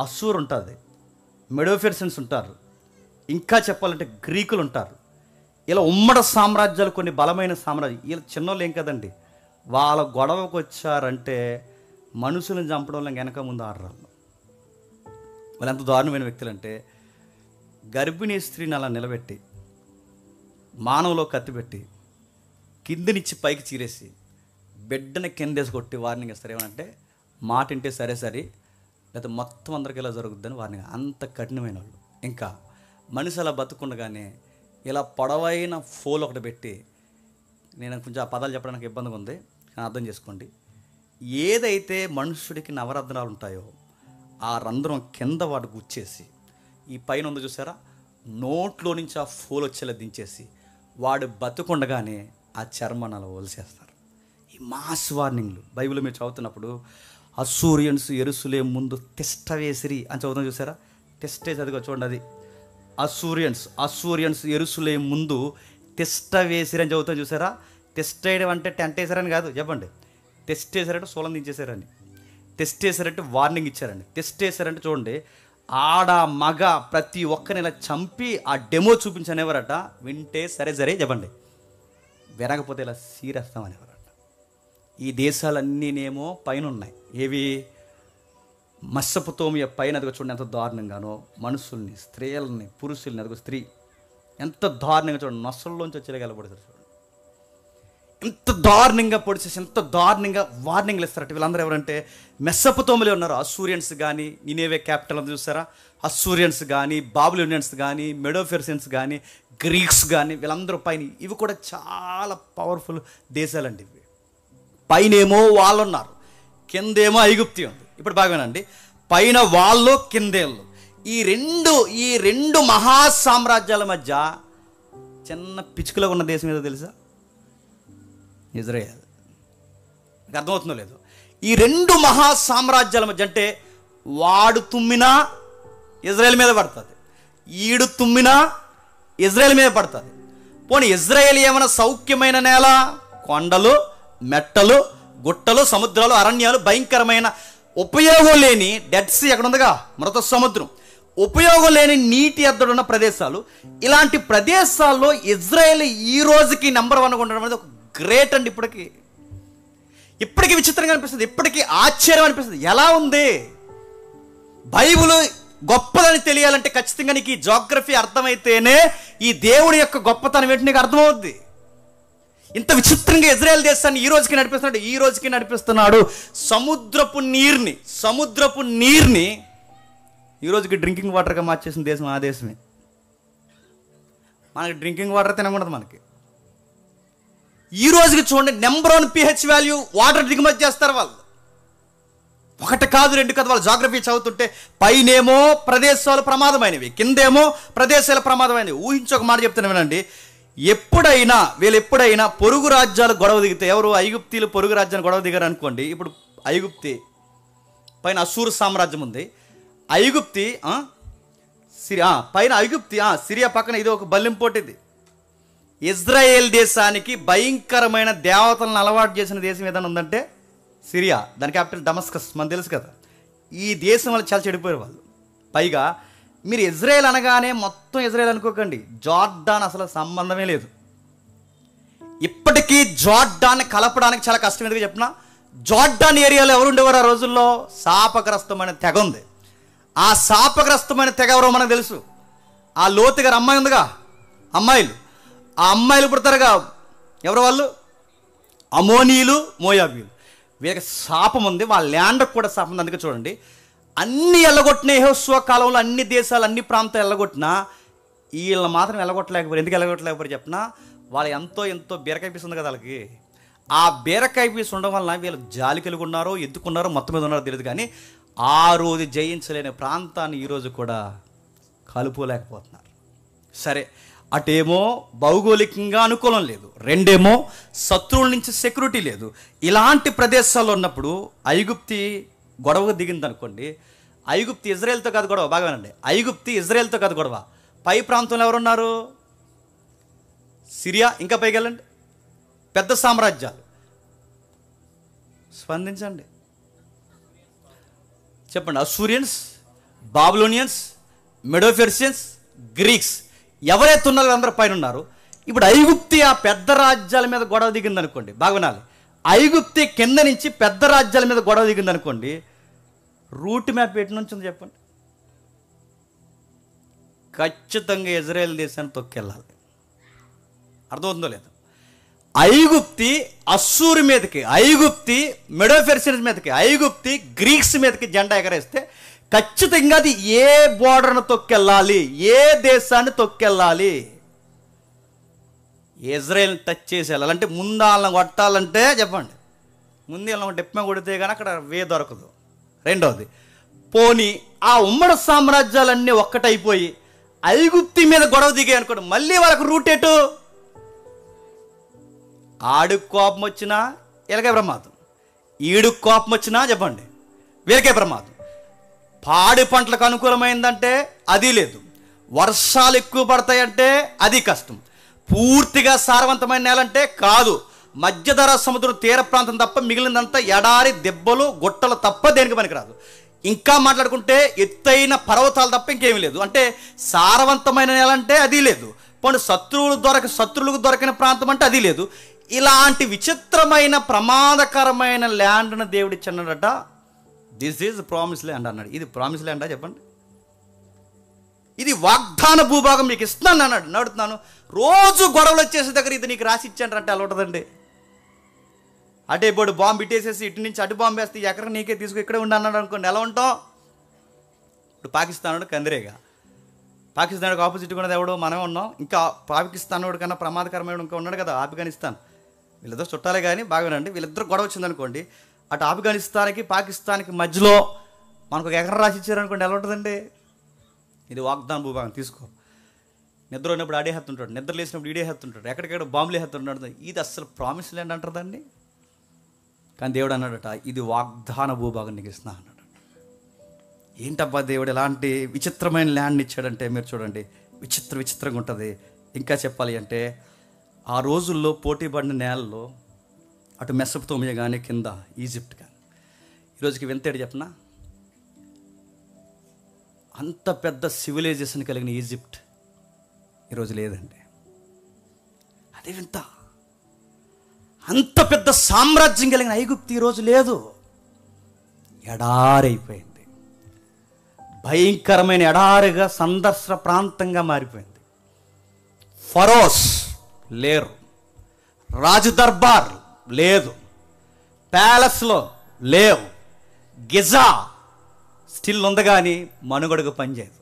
అస్సూర్ ఉంటుంది, మెడోఫెర్సన్స్ ఉంటారు, ఇంకా చెప్పాలంటే గ్రీకులు ఉంటారు. ఇలా ఉమ్మడి సామ్రాజ్యాలు, కొన్ని బలమైన సామ్రాజ్యాలు. వీళ్ళు చిన్నోళ్ళు ఏం కదండి, వాళ్ళ గొడవకు వచ్చారంటే మనుషులను చంపడంలో వెనక ముందు ఆడరాళ్ళు. వాళ్ళు ఎంత దారుణమైన వ్యక్తులు అంటే, గర్భిణీ స్త్రీని అలా నిలబెట్టి మానవులో కత్తిపెట్టి కిందినిచ్చి పైకి చీరేసి బిడ్డని కిందేసి కొట్టి వార్నింగ్ ఇస్తారు. ఏమనంటే మాట వింటే సరే సరే, లేకపోతే మొత్తం అందరికీ ఇలా జరుగుద్దని వార్నింగ్. అంత కఠినమైన వాళ్ళు. ఇంకా మనిషి అలా బతుకుండగానే ఇలా పొడవైన ఫోల్ ఒకటి పెట్టి, నేను కొంచెం ఆ పదాలు చెప్పడానికి ఇబ్బందిగా ఉంది కానీ అర్థం చేసుకోండి. ఏదైతే మనుషుడికి నవరత్నాలు ఉంటాయో ఆ రంధ్రం కింద వాడు గుచ్చేసి, ఈ పైన ఉంది చూసారా, నోట్లో నుంచి ఆ ఫోల్ వచ్చేలా దించేసి వాడు బతుకుండగానే ఆ చర్మాన్ని అలా వదిలేస్తారు. ఈ మాస్ వార్నింగ్లు బైబిల్లో మీరు చదువుతున్నప్పుడు అస్సూరియన్స్ యెరూషలేము ముందు తిష్ట వేసిరి అని చదువుతాం చూసారా, తిష్ట వేసి, అదిగో చూడండి, అది అస్సూరియన్స్ యెరూషలేము ముందు తిష్ట వేసిరి అని చదువుతాం చూసారా. తిష్ట వేయడం అంటే టెంట్ వేసారని కాదు, చెప్పండి. టెస్ట్ వేసారంటే సోలం దించేశారని, టెస్ట్ వేసారంటే వార్నింగ్ ఇచ్చారండి. టెస్ట్ వేసారంటే చూడండి, ఆడ మగ ప్రతి ఒక్కరిని ఇలా చంపి ఆ డెమో చూపించనేవారట. వింటే సరే సరే చెప్పండి, వినకపోతే ఇలా సీరేస్తామనేవారట. ఈ దేశాలన్నీనేమో పైన ఉన్నాయి. ఏవి? మెస్సొపొతేమియా పైన, అదిగో చూడండి ఎంత దారుణంగానో, మనుషుల్ని, స్త్రీలని, పురుషుల్ని, అదిగో స్త్రీ ఎంత దారుణంగా చూడండి, నొసల్లోంచి వచ్చేలాగా వెళ్ళబడతారు చూడండి, ఎంత దారుణంగా పొడిచేసి, ఎంత దారుణంగా వార్నింగ్లు ఇస్తారట. వీళ్ళందరూ ఎవరంటే మెస్సొపొతేమియాలో ఉన్నారు. అస్సూరియన్స్ కానీ, నినేవే క్యాపిటల్ అంతా చూస్తారా, అస్సూరియన్స్ కానీ, బాబిలోనియన్స్ కానీ, మెడోఫెర్సియన్స్ కానీ, గ్రీక్స్ కానీ, వీళ్ళందరూ పైన. ఇవి కూడా చాలా పవర్ఫుల్ దేశాలండి. ఇవి పైనేమో వాళ్ళు ఉన్నారు, కిందేమో ఐగుప్తి ఉంది. ఇప్పుడు బాగానండి, పైన వాళ్ళు, కిందేళ్ళు. ఈ రెండు మహాసామ్రాజ్యాల మధ్య చిన్న పిచ్చుకలో ఉన్న దేశం ఏదో తెలుసా? ఇజ్రాయెల్. మీకు అర్థమవుతుందో లేదో? ఈ 2 మహాసామ్రాజ్యాల మధ్య అంటే వాడు తుమ్మినా ఇజ్రాయెల్ మీద పడుతుంది, ఈడు తుమ్మినా ఇజ్రాయెల్ మీద పడుతుంది. పోనీ ఇజ్రాయెల్ ఏమైనా సౌఖ్యమైన నేల? కొండలు, మెట్టలు, గుట్టలు, సముద్రాలు, అరణ్యాలు, భయంకరమైన ఉపయోగం లేని డెడ్ సీ ఎక్కడ ఉందిగా, మృత సముద్రం, ఉపయోగం లేని నీటి ఎద్దడున్న ప్రదేశాలు. ఇలాంటి ప్రదేశాల్లో ఇజ్రాయెల్ ఈ రోజుకి నెంబర్ 1గా ఉండడం అనేది ఒక గ్రేట్ అండి. ఇప్పటికీ విచిత్రంగా అనిపిస్తుంది, ఇప్పటికీ ఆశ్చర్యం అనిపిస్తుంది. ఎలా ఉంది? బైబిల్ గొప్పదని తెలియాలంటే ఖచ్చితంగా నీకు ఈ జాగ్రఫీ అర్థమైతేనే ఈ దేవుడి యొక్క గొప్పతనం ఏంటి నీకు అర్థమవుద్ది. ఇంత విచిత్రంగా ఇజ్రాయెల్ దేశాన్ని ఈ రోజుకి నడిపిస్తున్నాడు. సముద్రపు నీరుని ఈ రోజుకి డ్రింకింగ్ వాటర్గా మార్చేసిన దేశం ఆ దేశమే. మనకి డ్రింకింగ్ వాటర్ తినకూడదు. మనకి ఈ రోజుకి చూడండి, నెంబర్ 1 pH వాల్యూ వాటర్ దిగుమతి చేస్తారు వాళ్ళు. 1 కాదు 2 కాదు. వాళ్ళు జాగ్రఫీ చదువుతుంటే పైనేమో ప్రదేశాలు ప్రమాదమైనవి, కిందేమో ప్రదేశాలు ప్రమాదమైనవి. ఊహించొక మాట చెప్తాను వినండి. వీళ్ళు ఎప్పుడైనా పొరుగు రాజ్యాలు గొడవ దిగితే, ఎవరు? ఐగుప్తీలు పొరుగు రాజ్యాన్ని గొడవ దిగారు అనుకోండి. ఇప్పుడు ఐగుప్తి పైన అస్సూరు సామ్రాజ్యం ఉంది. ఐగుప్తి పైన సిరియా పక్కన ఇది ఒక బల్లింపోటు. ఇది ఇజ్రాయేల్ దేశానికి భయంకరమైన దేవతలను అలవాటు చేసిన దేశం ఏదైనా ఉందంటే సిరియా. దాని క్యాపిటల్ డమస్కస్, మనకు తెలుసు కదా. ఈ దేశం వాళ్ళు చాలా చెడిపోయారు వాళ్ళు. పైగా మీరు ఇజ్రాయేల్ అనగానే మొత్తం ఇజ్రాయేల్ అనుకోకండి, జార్డాన్ అసలు సంబంధమే లేదు. ఇప్పటికీ జార్డాన్ కలపడానికి చాలా కష్టం. ఎందుకు చెప్పినా, జార్డాన్ ఏరియాలో ఎవరు ఉండేవారు ఆ రోజుల్లో? శాపగ్రస్తమైన తెగ ఉంది. ఆ శాపగ్రస్తమైన తెగ ఎవరో మనకు తెలుసు. ఆ లోతు గారు అమ్మాయి ఉందిగా, ఆ అమ్మాయిలు పుడతారుగా. ఎవరు వాళ్ళు? అమోనీయులు, మోయాబీలు. వీళ్ళకి శాపం ఉంది, వాళ్ళ ల్యాండ్కి కూడా శాపం ఉంది. అందుకే చూడండి, అన్ని ఎల్లగొట్టిన యెహోషువ కాలంలో అన్ని దేశాలు, అన్ని ప్రాంతాలు ఎల్లగొట్టినా వీళ్ళని మాత్రం ఎల్లగొట్టలేకపోయారు. ఎందుకు ఎల్లగొట్టలేకపోయారు చెప్పినా, వాళ్ళు ఎంతో బీరకైపిస్తుంది కదా వాళ్ళకి. ఆ బీరకాయ పీసు ఉండడం వలన వీళ్ళు జాలి కలిగి ఉన్నారో ఎత్తుకున్నారో మొత్తం మీద ఉన్నారో తెలియదు, కానీ ఆ రోజు జయించలేని ప్రాంతాన్ని ఈరోజు కూడా కలుపులేకపోతున్నారు. సరే, అటేమో భౌగోళికంగా అనుకూలం లేదు, రెండేమో శత్రువుల నుంచి సెక్యూరిటీ లేదు. ఇలాంటి ప్రదేశాల్లో ఉన్నప్పుడు ఐగుప్తి గొడవకు దిగింది అనుకోండి. ఐగుప్తి ఇజ్రాయెల్తో కాదు గొడవ, బాగా వినండి, ఐగుప్తి ఇజ్రాయెల్తో కాదు గొడవ. పై ప్రాంతంలో ఎవరున్నారు? సిరియా, ఇంకా పైకి వెళ్ళండి, పెద్ద సామ్రాజ్యాలు. స్పందించండి, చెప్పండి. అసూరియన్స్, బాబులోనియన్స్, మెడోపెర్షియన్స్, గ్రీక్స్, ఎవరైతే ఉన్నారో అందరూ పైన ఉన్నారు. ఇప్పుడు ఐగుప్తి ఆ పెద్ద రాజ్యాల మీద గొడవ దిగింది అనుకోండి, బాగా వినాలి. ఐగుప్తి కింద నుంచి పెద్ద రాజ్యాల మీద గొడవ దిగింది అనుకోండి, రూట్ మ్యాప్ ఎటు నుంచి ఉంది చెప్పండి? ఖచ్చితంగా ఇజ్రాయెల్ దేశాన్ని తొక్కెళ్ళాలి. అర్థమవుతుందో లేదు? ఐగుప్తి అస్సూరు మీదకి, ఐగుప్తి మెడోపెర్షియన్స్ మీదకి, ఐగుప్తి గ్రీక్స్ మీదకి జెండా ఎగరేస్తే ఖచ్చితంగా అది ఏ బోర్డర్ను తొక్కెళ్ళాలి, ఏ దేశాన్ని తొక్కెళ్ళాలి? ఇజ్రాయెల్ని టచ్ చేసి వెళ్ళాలి. అంటే ముందు వాళ్ళని కొట్టాలంటే చెప్పండి, ముందు వాళ్ళని డెప్ప కొడితే కానీ అక్కడ వే దొరకదు. రెండవది, పోనీ ఆ ఉమ్మడి సామ్రాజ్యాలన్నీ ఒక్కటైపోయి ఐగుప్తి మీద గొడవ దిగాయి అనుకోండి, మళ్ళీ వాళ్ళకు రూట్ ఎటు? ఆడికి కోపం వచ్చినా వీళ్ళకే ప్రమాదం, ఈడుకు కోపం వచ్చినా చెప్పండి వీళ్ళకే ప్రమాదం. పాడి పంటలకు అనుకూలమైందంటే అది లేదు, వర్షాలు ఎక్కువ పడతాయంటే అది కష్టం, పూర్తిగా సారవంతమైన నేల అంటే కాదు. మధ్యధరా సముద్రం తీర ప్రాంతం తప్ప మిగిలినంతా ఎడారి, దెబ్బలు, గుట్టలు తప్ప దేనికి పనికిరాదు. ఇంకా మాట్లాడుకుంటే ఎత్తైన పర్వతాలు తప్ప ఇంకేమీ లేదు. అంటే సారవంతమైన నేల అంటే అది లేదు. పోనీ శత్రువులకు దొరకిన ప్రాంతం అంటే అది లేదు. ఇలాంటి విచిత్రమైన ప్రమాదకరమైన ల్యాండ్ను దేవుడిచ్చన్నాడట. దిస్ ఈజ్ ప్రామిస్ ల్యాండ్ అన్నాడు. ఇది ప్రామిస్ ల్యాండా చెప్పండి? ఇది వాగ్దాన భూభాగం మీకు ఇస్తున్నాను అన్నాడు. నడుతున్నాను రోజు గొడవలు వచ్చేసే దగ్గర ఇది నీకు రాసి ఇచ్చానంటే అలా ఉంటుందండి. అటే ఇప్పుడు బాంబు ఇట్టేసేసి ఇటు నుంచి అటు బాంబు వేస్తే ఎక్కడ నీకే తీసుకు ఇక్కడే ఉండి అన్నాడు అనుకోండి, ఎలా ఉంటాం? ఇప్పుడు పాకిస్తాన్ కందిరేగా, పాకిస్తాన్కి ఆపోజిట్ కూడా ఎవడో మనమే ఉన్నాం. ఇంకా పాకిస్తాన్ వాడు కన్నా ప్రమాదకరమైన ఇంకా ఉన్నాడు కదా ఆఫ్ఘనిస్తాన్. వీళ్ళిద్దరు చుట్టాలే కానీ బాగానండి. వీళ్ళిద్దరు గొడవ వచ్చిందనుకోండి, అటు ఆఫ్ఘనిస్తాన్కి పాకిస్తాన్కి మధ్యలో మనకు ఒక ఎకరం రాసి ఇచ్చారనుకోండి, ఎలా ఉంటుందండి? ఇది వాగ్దాన భూభాగం. తీసుకో. నిద్ర ఉన్నప్పుడు ఆడే హత్తుంటాడు, నిద్ర లేసినప్పుడు ఈడే హత్తుంటాడు, ఎక్కడికెక్కడ బాంబులే హత్తుంటాడు. ఇది అసలు ప్రామిస్ ల్యాండ్ అంటారు దాన్ని. కానీ దేవుడు అన్నాడట, ఇది వాగ్దాన భూభాగం నీకు ఇస్తున్నా అన్నాడు. ఏంటబ్బా దేవుడు ఎలాంటి విచిత్రమైన ల్యాండ్ ఇచ్చాడంటే మీరు చూడండి, విచిత్రంగా ఉంటుంది. ఇంకా చెప్పాలి అంటే ఆ రోజుల్లో పోటీ పడిన నేలలో అటు మెసొపొతేమియా కానీ కింద ఈజిప్ట్ కానీ, ఈరోజుకి వింతేడు చెప్పనా, అంత పెద్ద సివిలైజేషన్ కలిగిన ఈజిప్ట్ ఈరోజు లేదండి. అదే వింత. అంత పెద్ద సామ్రాజ్యం కలిగిన ఐగుప్తు ఈరోజు లేదు, ఎడారైపోయింది. భయంకరమైన ఎడారిగా సందర్శన ప్రాంతంగా మారిపోయింది. ఫరోస్ లేరు, రాజదర్బార్ లేదు, ప్యాలెస్లో లేవు, గిజా స్టిల్ ఉంది కానీ మనుగడకు పనిచేయదు.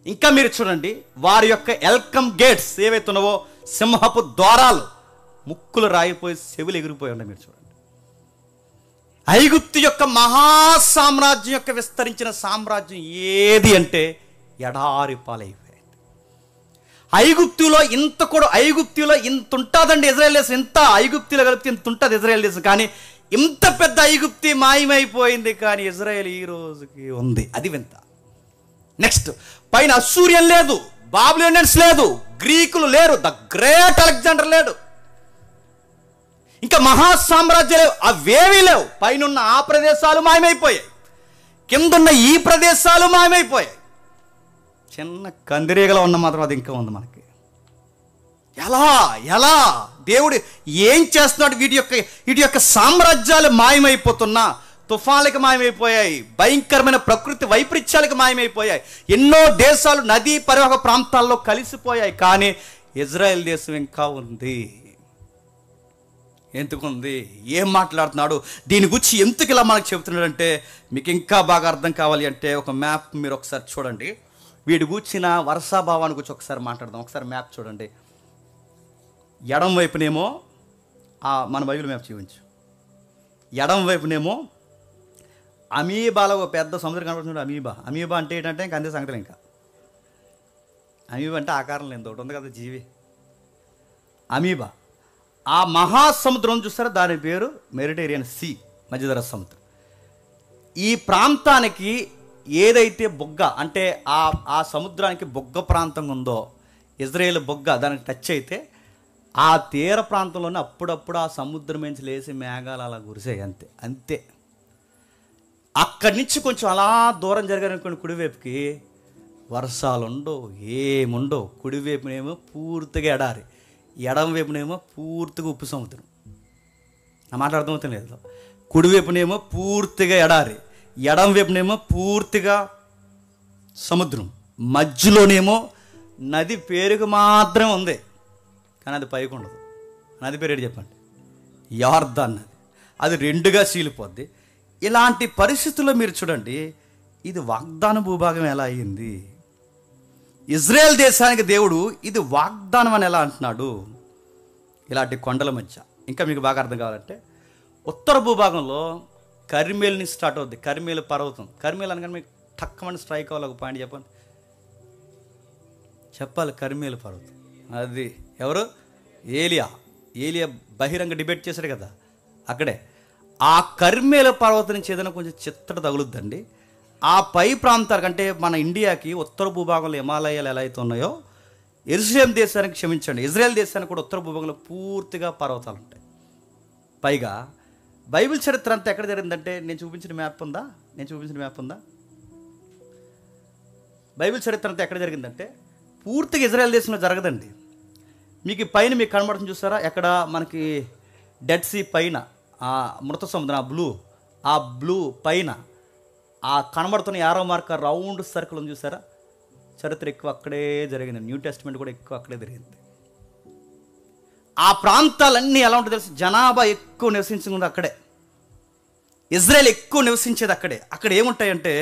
ఇంకా మీరు చూడండి, వారి యొక్క వెల్కమ్ గేట్స్ ఏవైతే ఉన్నావో, సింహపు ద్వారాలు ముక్కులు రాయిపోయి చెవులు ఎగిరిపోయి ఉన్నాయి. మీరు చూడండి, ఐగుప్తు యొక్క మహాసామ్రాజ్యం యొక్క విస్తరించిన సామ్రాజ్యం ఏది అంటే ఎడారి పాలైపోయింది. ఐగుప్తులో ఇంత ఉంటుందండి ఇజ్రాయెల్ దేశం, ఇంత ఐగుప్తులో కలిపితే ఇంత ఉంటుంది ఇజ్రాయెల్ దేశం. కానీ ఇంత పెద్ద ఐగుప్తి మాయమైపోయింది, కానీ ఇజ్రాయెల్ ఈ రోజుకి ఉంది. అది వింత. నెక్స్ట్, పైన అస్సూరియన్ లేదు, బాబిలోనియన్స్ లేదు, గ్రీకులు లేరు, ద గ్రేట్ అలెగ్జాండర్ లేడు, ఇంకా మహాసామ్రాజ్యాలు అవేవీ లేవు. పైన ఉన్న ఆ ప్రదేశాలు మాయమైపోయాయి, కిందున్న ఈ ప్రదేశాలు మాయమైపోయాయి. చిన్న కందిరీగలో ఉన్న మాత్రం అది ఇంకా ఉంది మనకి. ఎలా దేవుడు ఏం చేస్తున్నాడు? వీటి యొక్క సామ్రాజ్యాలు మాయమైపోతున్నా, తుఫాన్లకు మాయమైపోయాయి, భయంకరమైన ప్రకృతి వైపరీత్యాలకు మాయమైపోయాయి, ఎన్నో దేశాలు నదీ పరివాహక ప్రాంతాల్లో కలిసిపోయాయి. కానీ ఇజ్రాయెల్ దేశం ఇంకా ఉంది. ఎందుకుంది? ఏం మాట్లాడుతున్నాడు? దీని గురించి ఎందుకు ఇలా మనకు చెబుతున్నాడంటే, మీకు ఇంకా బాగా అర్థం కావాలి అంటే ఒక మ్యాప్ మీరు ఒకసారి చూడండి. వీడి కూర్చిన వర్షాభావాన్ని గురించి ఒకసారి మాట్లాడదాం. ఒకసారి మ్యాప్ చూడండి. ఎడం వైపునేమో మన బైబిల్ మ్యాప్ చూపించు. ఎడం వైపునేమో అమీబాలో ఒక పెద్ద సముద్రం కనబడుతుంది. అమీబా అంటే ఏంటంటే ఇంకా అంతే సంగతులు. ఇంకా అమీబా అంటే ఆకారం లేని ఒకటి ఉంది కదా జీవి, అమీబా. ఆ మహాసముద్రం చూస్తారా, దాని పేరు మెడిటేరియన్ సీ, మధ్యధరా సముద్రం. ఈ ప్రాంతానికి ఏదైతే బొగ్గ అంటే ఆ సముద్రానికి బొగ్గ ప్రాంతం ఉందో, ఇజ్రాయేల్ బొగ్గ దానికి టచ్ అయితే ఆ తీర ప్రాంతంలోనే అప్పుడప్పుడు ఆ సముద్రం నుంచి లేచి మేఘాలు అలా కురిసాయి. అంతే. అక్కడి నుంచి కొంచెం అలా దూరం జరిగారనుకోండి, కుడివైపుకి వర్షాలు ఉండవు, ఏముండవు. కుడివైపునేమో పూర్తిగా ఎడారి, ఎడం వైపునేమో పూర్తిగా ఉప్పు సముద్రం. నా మాట అర్థమవుతుంది లేదు. కుడివైపునేమో పూర్తిగా ఎడారి, ఎడం వైపునేమో పూర్తిగా సముద్రం, మధ్యలోనేమో నది పేరుకు మాత్రమే ఉంది, కానీ అది పైకి ఉండదు. నది పేరు ఏంటి చెప్పండి? యార్దాన్ నది. అది రెండుగా చీలిపోద్ది. ఇలాంటి పరిస్థితుల్లో మీరు చూడండి, ఇది వాగ్దాన భూభాగం ఎలా అయ్యింది? ఇజ్రాయెల్ దేశానికి దేవుడు ఇది వాగ్దానం అని ఎలా అంటున్నాడు? ఇలాంటి కొండల మధ్య. ఇంకా మీకు బాగా అర్థం కావాలంటే, ఉత్తర భూభాగంలో కర్మేల్ నుంచి స్టార్ట్ అవుద్ది. కర్మేలు పర్వతం. కర్మేల్ అనగానే మీకు టక్కమని స్ట్రైక్ అవ్వాలి. ఒక పాయింట్ చెప్పాలి. కర్మేలు పర్వతం అది ఎవరు? ఏలియా బహిరంగ డిబేట్ చేశాడు కదా అక్కడే. ఆ కర్మేల పర్వతం నుంచి ఏదైనా కొంచెం చిత్తడి తగులుద్దండి. ఆ పై ప్రాంతాలకు అంటే మన ఇండియాకి ఉత్తర భూభాగంలో హిమాలయాలు ఎలా అయితే ఉన్నాయో, యెరూషలేం దేశానికి క్షమించండి, ఇజ్రాయెల్ దేశానికి కూడా ఉత్తర భూభాగంలో పూర్తిగా పర్వతాలు ఉంటాయి. పైగా బైబిల్ చరిత్ర అంతా ఎక్కడ జరిగిందంటే, నేను చూపించిన మ్యాప్ ఉందా? బైబిల్ చరిత్ర అంతా ఎక్కడ జరిగిందంటే పూర్తిగా ఇజ్రాయెల్ దేశంలో జరగదండి. మీకు పైన మీకు కనబడుతుంది చూసారా, ఎక్కడ మనకి డెడ్ సీ పైన ఆ మృత సముద్రం, ఆ బ్లూ పైన ఆ కనబడుతున్న యారో మార్కర్ రౌండ్ సర్కిల్ ఉంది చూసారా, చరిత్ర ఎక్కువ అక్కడే జరిగింది. న్యూ టెస్ట్మెంట్ కూడా ఎక్కువ అక్కడే జరిగింది. ఆ ప్రాంతాలన్నీ ఎలా ఉంటుందో తెలుసు, జనాభా ఎక్కువ నివసించింది అక్కడే. ఇజ్రాయెల్ ఎక్కువ నివసించేది అక్కడే. అక్కడ ఏముంటాయంటే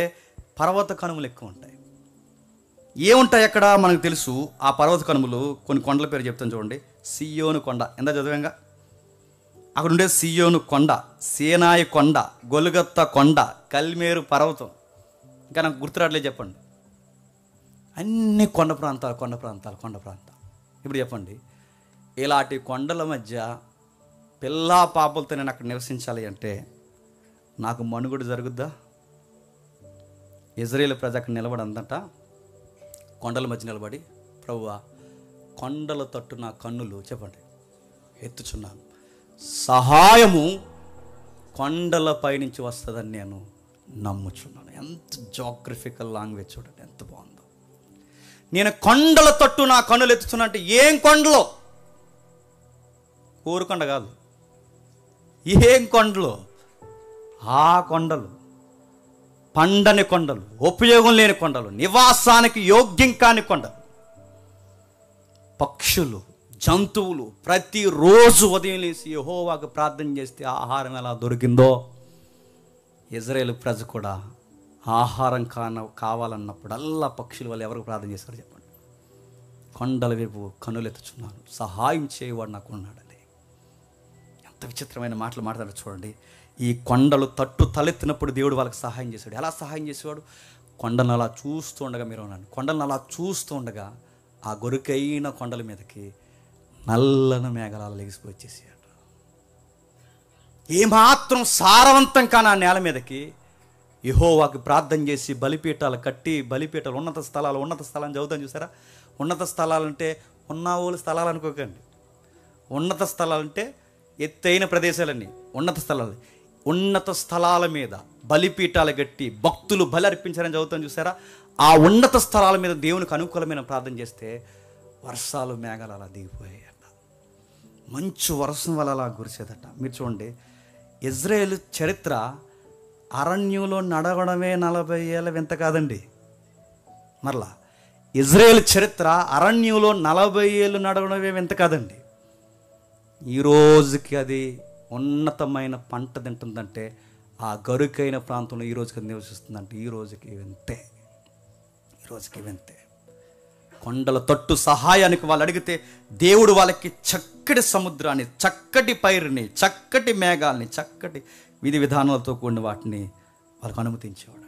పర్వత కనుమలు ఎక్కువ ఉంటాయి. ఏముంటాయి అక్కడ మనకు తెలుసు. ఆ పర్వత కనుమలు కొన్ని కొండల పేరు చెప్తాను చూడండి. సియోను కొండ, ఎంత చదివాంగా. అక్కడ ఉండే సియోను కొండ, సీనాయి కొండ, గొలుగొత్తా కొండ, కల్మేరు పర్వతం, ఇంకా నాకు గుర్తురాట్లేదు చెప్పండి. అన్ని కొండ ప్రాంతాలు. ఇప్పుడు చెప్పండి, ఇలాంటి కొండల మధ్య పిల్లా పాపలతో నేను అక్కడ నివసించాలి అంటే నాకు మనుగడ జరుగుద్దా? ఇజ్రాయేల్ ప్రజ అక్కడ నిలబడందట, కొండల మధ్య నిలబడి, ప్రభువా కొండల తట్టు నా కన్నులు చెప్పండి ఎత్తుచున్నాను, సహాయము కొండలపై నుంచి వస్తుందని నేను నమ్ముచున్నాను. ఎంత జాగ్రఫికల్ లాంగ్వేజ్ చూడండి, ఎంత బాగుందో. నేను కొండల తట్టు నా కన్నులు ఎత్తుతున్నా అంటే ఏం కొండలో? ఊరుకొండ కాదు, ఏం కొండలు? ఆ కొండలు, పండని కొండలు, ఉపయోగం లేని కొండలు, నివాసానికి యోగ్యం కాని కొండలు. పక్షులు, జంతువులు ప్రతిరోజు ఉదయం లేసి యెహోవాకు ప్రార్థన చేస్తే ఆహారం ఎలా దొరికిందో, ఇజ్రాయేల్ ప్రజ కూడా ఆహారం కావాలన్నప్పుడల్లా పక్షుల వల్ల ఎవరికి ప్రార్థన చేశారు చెప్పండి? కొండల వైపు కన్నులెత్తుచున్నాను, సహాయం చేయవాడు నాకు ఉన్నాడని. ఎంత విచిత్రమైన మాటలు మాట్లాడారు చూడండి. ఈ కొండలు తట్టు తలెత్తినప్పుడు దేవుడు వాళ్ళకి సహాయం చేశాడు. ఎలా సహాయం చేసేవాడు? కొండలను అలా చూస్తూ ఉండగా, మీరు అన్నాను, కొండలను అలా చూస్తూ ఉండగా ఆ గొరుకైన కొండల మీదకి నల్లని మేఘాలు లెగిసిపోయి వచ్చేసాడు. ఏమాత్రం సారవంతం కాని ఆ నేల మీదకి యెహోవాకి ప్రార్థన చేసి బలిపీఠాలు కట్టి, బలిపీఠాలు ఉన్నత స్థలాన్ని చదువుతాను చూసారా. ఉన్నత స్థలాలంటే ఉన్నావోలు స్థలాలు అనుకోకండి. ఉన్నత స్థలాలంటే ఎత్తైన ప్రదేశాలన్నీ ఉన్నత స్థలాల మీద బలిపీఠాలు కట్టి భక్తులు బలి అర్పించారని చదువుతాను చూసారా. ఆ ఉన్నత స్థలాల మీద దేవునికి అనుకూలమైన ప్రార్థన చేస్తే వర్షాలు మేఘాలు అలా దిగిపోయాయట. మంచు వర్షం వల్ల అలా కురిసేదట. మీరు చూడండి, ఇజ్రాయేల్ చరిత్ర అరణ్యంలో నడవడమే 40 ఏళ్ళ వింత కాదండి. మరలా ఇజ్రాయేల్ చరిత్ర అరణ్యంలో 40 ఏళ్ళు నడవడమే వింత కాదండి. ఈరోజుకి అది ఉన్నతమైన పంట తింటుందంటే, ఆ గరుకైన ప్రాంతంలో ఈ రోజుకి నివసిస్తుందంటే ఈ రోజుకి వింతే. కొండల తట్టు సహాయానికి వాళ్ళు అడిగితే దేవుడు వాళ్ళకి చక్కటి సముద్రాన్ని, చక్కటి పైరుని, చక్కటి మేఘాలని, చక్కటి విధి విధానాలతో కూడిన వాటిని వాళ్ళకు అనుమతించేవాడట.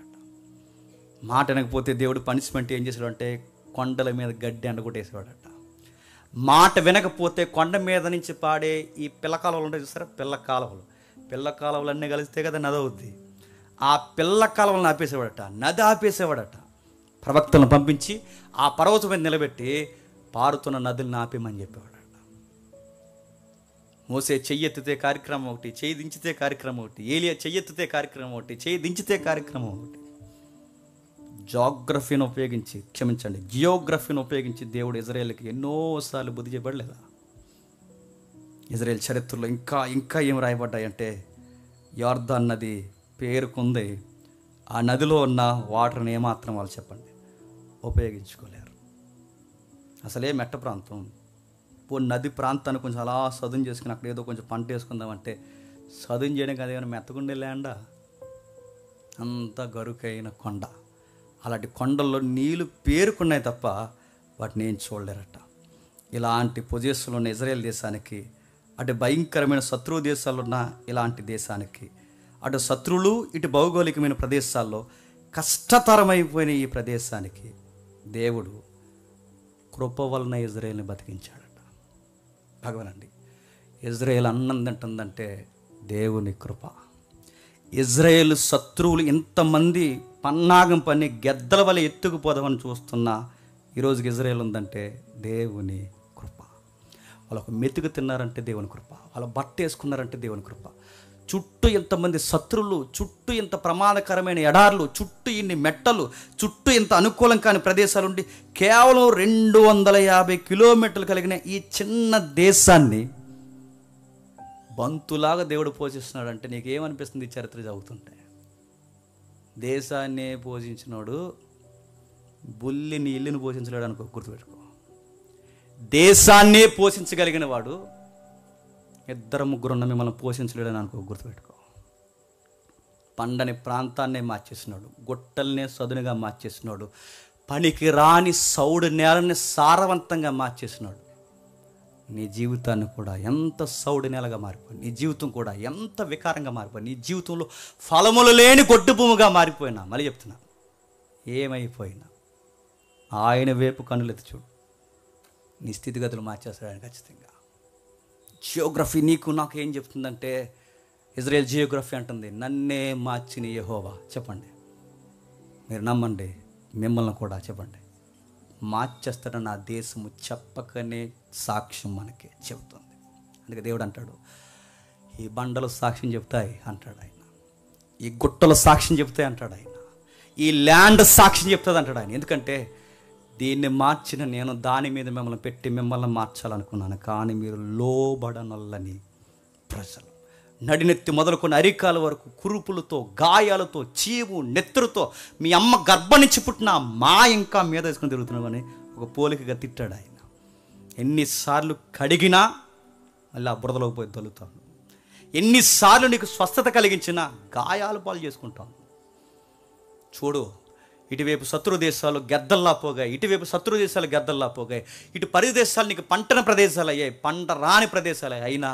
మాట వినకపోతే దేవుడు పనిష్మెంట్ ఏం చేసేవాడంటే కొండల మీద గడ్డి ఎండగొట్టేసేవాడట. మాట వినకపోతే కొండ మీద నుంచి పాడే ఈ పిల్ల కాలువలు ఉంటాయి చూస్తారా, పిల్ల కాలువలు అన్నీ కలిస్తే కదా నది అవుద్ది. ఆ పిల్ల కాలువలను ఆపేసేవాడట, నది ఆపేసేవాడట. ప్రవక్తలను పంపించి ఆ పర్వతం మీద నిలబెట్టి పారుతున్న నదులను ఆపేమని చెప్పేవాడట. మోసే చెయ్యెత్తితే కార్యక్రమం ఒకటి, చెయ్యి దించితే కార్యక్రమం ఒకటి, ఏలియా చెయ్యెత్తితే కార్యక్రమం ఒకటి, చెయ్యి దించితే కార్యక్రమం ఒకటి. జియోగ్రఫీని ఉపయోగించి దేవుడు ఇజ్రాయేల్కి ఎన్నోసార్లు బుద్ధి చెప్పబడలేదా? ఇజ్రాయేల్ చరిత్రలో ఇంకా ఏం రాయబడ్డాయంటే, యోర్దాన్ నది పేరుకుంది, ఆ నదిలో ఉన్న వాటర్ని ఏమాత్రం వాళ్ళు చెప్పండి ఉపయోగించుకోలేరు. అసలే మెట్ట ప్రాంతం, నది ప్రాంతాన్ని కొంచెం అలా సదును చేసుకుని అక్కడ ఏదో కొంచెం పంట వేసుకుందామంటే సదును చేయడానికి అదేమైనా మెత్తగుండే ల్యాండా, అంత గరుకైన కొండ. అలాంటి కొండల్లో నీళ్ళు పేరుకున్నాయి తప్ప వాటిని ఏం చూడలేరట. ఇలాంటి పొజిషన్లో ఉన్న ఇజ్రాయేల్ దేశానికి, అటు భయంకరమైన శత్రువు దేశాల్లో ఉన్న ఇలాంటి దేశానికి, అటు శత్రువులు ఇటు భౌగోళికమైన ప్రదేశాల్లో కష్టతరమైపోయిన ఈ ప్రదేశానికి దేవుడు కృప వలన ఇజ్రాయేల్ని బతికించాడట. భగవానండి, ఇజ్రాయేల్ అన్నం తింటుందంటే దేవుని కృప. ఇజ్రాయేల్ శత్రువులు ఇంతమంది పన్నాగం పని గెద్దల వల్ల ఎత్తుకుపోదామని చూస్తున్నా ఈరోజుకి ఇజ్రాయేల్ ఉందంటే దేవుని కృప. వాళ్ళకు మెతుకు తిన్నారంటే దేవుని కృప, వాళ్ళ బట్ట వేసుకున్నారంటే దేవుని కృప. చుట్టూ ఇంతమంది శత్రువులు, చుట్టూ ఇంత ప్రమాదకరమైన ఎడార్లు, చుట్టూ ఇన్ని మెట్టలు, చుట్టూ ఇంత అనుకూలం కాని ప్రదేశాలు ఉండి కేవలం 250 కిలోమీటర్లు కలిగిన ఈ చిన్న దేశాన్ని బంతులాగా దేవుడు పోషిస్తున్నాడంటే నీకేమనిపిస్తుంది? ఈ చరిత్ర చదువుతుంటే దేశాన్ని పోషించినోడు బుల్లిని ఇల్లుని పోషించలేడు అనుకో, గుర్తుపెట్టుకో. దేశాన్నే పోషించగలిగిన వాడు 2-3 ఉన్న మిమ్మల్ని పోషించలేడని అనుకో, గుర్తుపెట్టుకో. పండని ప్రాంతాన్నే మార్చేసినాడు, గుట్టల్నే సదునుగా మార్చేసినాడు, పనికి రాని సౌడు నేలని సారవంతంగా మార్చేసినాడు. నీ జీవితాన్ని కూడా ఎంత సౌడు నేలగా మారిపోయింది, నీ జీవితం కూడా ఎంత వికారంగా మారిపోయింది, నీ జీవితంలో ఫలములు లేని గొడ్డు భూమిగా మారిపోయినా, మళ్ళీ చెప్తున్నా, ఏమైపోయినా ఆయన వైపు కన్నులెత్తి చూడు, నీ స్థితిగతులు మార్చేస్తాడు ఆయన ఖచ్చితంగా. జియోగ్రఫీ నీకు నాకు ఏం చెప్తుందంటే, ఇజ్రాయేల్ జియోగ్రఫీ అంటుంది నన్నే మార్చిన యెహోవా. చెప్పండి, మీరు నమ్మండి, మిమ్మల్ని కూడా చెప్పండి మార్చేస్తాడని నా దేశము చెప్పకనే సాక్ష్యం మనకి చెబుతుంది. అందుకే దేవుడు అంటాడు, ఈ బండలు సాక్ష్యం చెప్తాయి అంటాడు ఆయన, ఈ గుట్టలు సాక్ష్యం చెప్తాయి అంటాడు ఆయన, ఈ ల్యాండ్ సాక్ష్యం చెప్తుంది అంటాడు ఆయన. ఎందుకంటే దీన్ని మార్చిన నేను దాని మీద మిమ్మల్ని పెట్టి మిమ్మల్ని మార్చాలనుకున్నాను, కానీ మీరు లోబడనొల్లని ప్రజలు. నడినెత్తి మొదలుకొని అరికాల వరకు కురుపులతో, గాయాలతో, చీము నెత్తురుతో మీ అమ్మ గర్భం నుంచి పుట్టిన మా ఇంకా మీద వేసుకొని తిరుగుతున్నామని ఒక పోలికగా తిట్టాడు ఆయన. ఎన్నిసార్లు కడిగినా మళ్ళీ ఆ బురదలోకి పోయి తొలుతాను, ఎన్నిసార్లు నీకు స్వస్థత కలిగించినా గాయాలు పాలు చేసుకుంటాను. చూడు, ఇటువైపు శత్రు దేశాలు గెద్దల్లా పోగాయి, ఇటువైపు శత్రు దేశాలు గెద్దల్లా పోగాయి, ఇటు పరిదేశాలు నీకు పంటన ప్రదేశాలు అయ్యాయి, పంట రాని ప్రదేశాలు అయ్యాయి. అయినా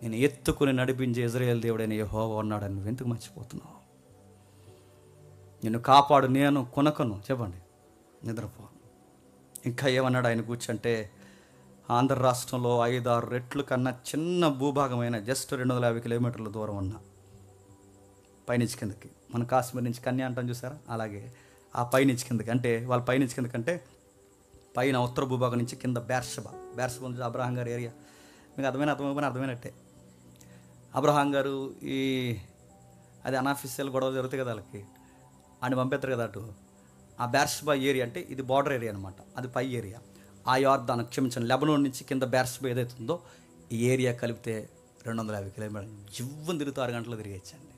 నేను ఎత్తుకుని నడిపించే ఇజ్రాయేల్ దేవుడైన యెహోవా ఉన్నాడని నువ్వు ఎందుకు మర్చిపోతున్నావు? నిన్ను కాపాడు, నేను కొనకను, చెప్పండి, నిద్రపో. ఇంకా ఏమన్నాడు ఆయన కూర్చుంటే, ఆంధ్ర రాష్ట్రంలో 5-6 రెట్లు కన్నా చిన్న భూభాగమైన జస్ట్ 250 కిలోమీటర్ల దూరం ఉన్న పైనుంచి కిందకి, మన కాశ్మీర్ నుంచి కన్యా అంటాం చూసారా, అలాగే ఆ పైనుంచి కిందకి, అంటే వాళ్ళ పైనుంచి కిందకంటే పైన ఉత్తర భూభాగం నుంచి కింద బేర్షబా నుంచి అబ్రహాం గారి ఏరియా. మీకు అర్థమైనట్టే. అబ్రహాం గారు అది అన్అఫీషియల్ గొడవలు జరుగుతాయి కదా వాళ్ళకి, ఆయన పంపిస్తారు కదా అటు. ఆ బేర్షబా ఏరియా అంటే ఇది బార్డర్ ఏరియా అనమాట, అది పై ఏరియా. ఆ యోర్దాను క్షమించండి, లెబనోన్ నుంచి కింద బేర్షబా ఏదైతుందో ఈ ఏరియా కలిపితే 250 కిలోమీటర్లు జివ్వును తిరుగుతూ 6 గంటలు తిరిగేచ్చండి.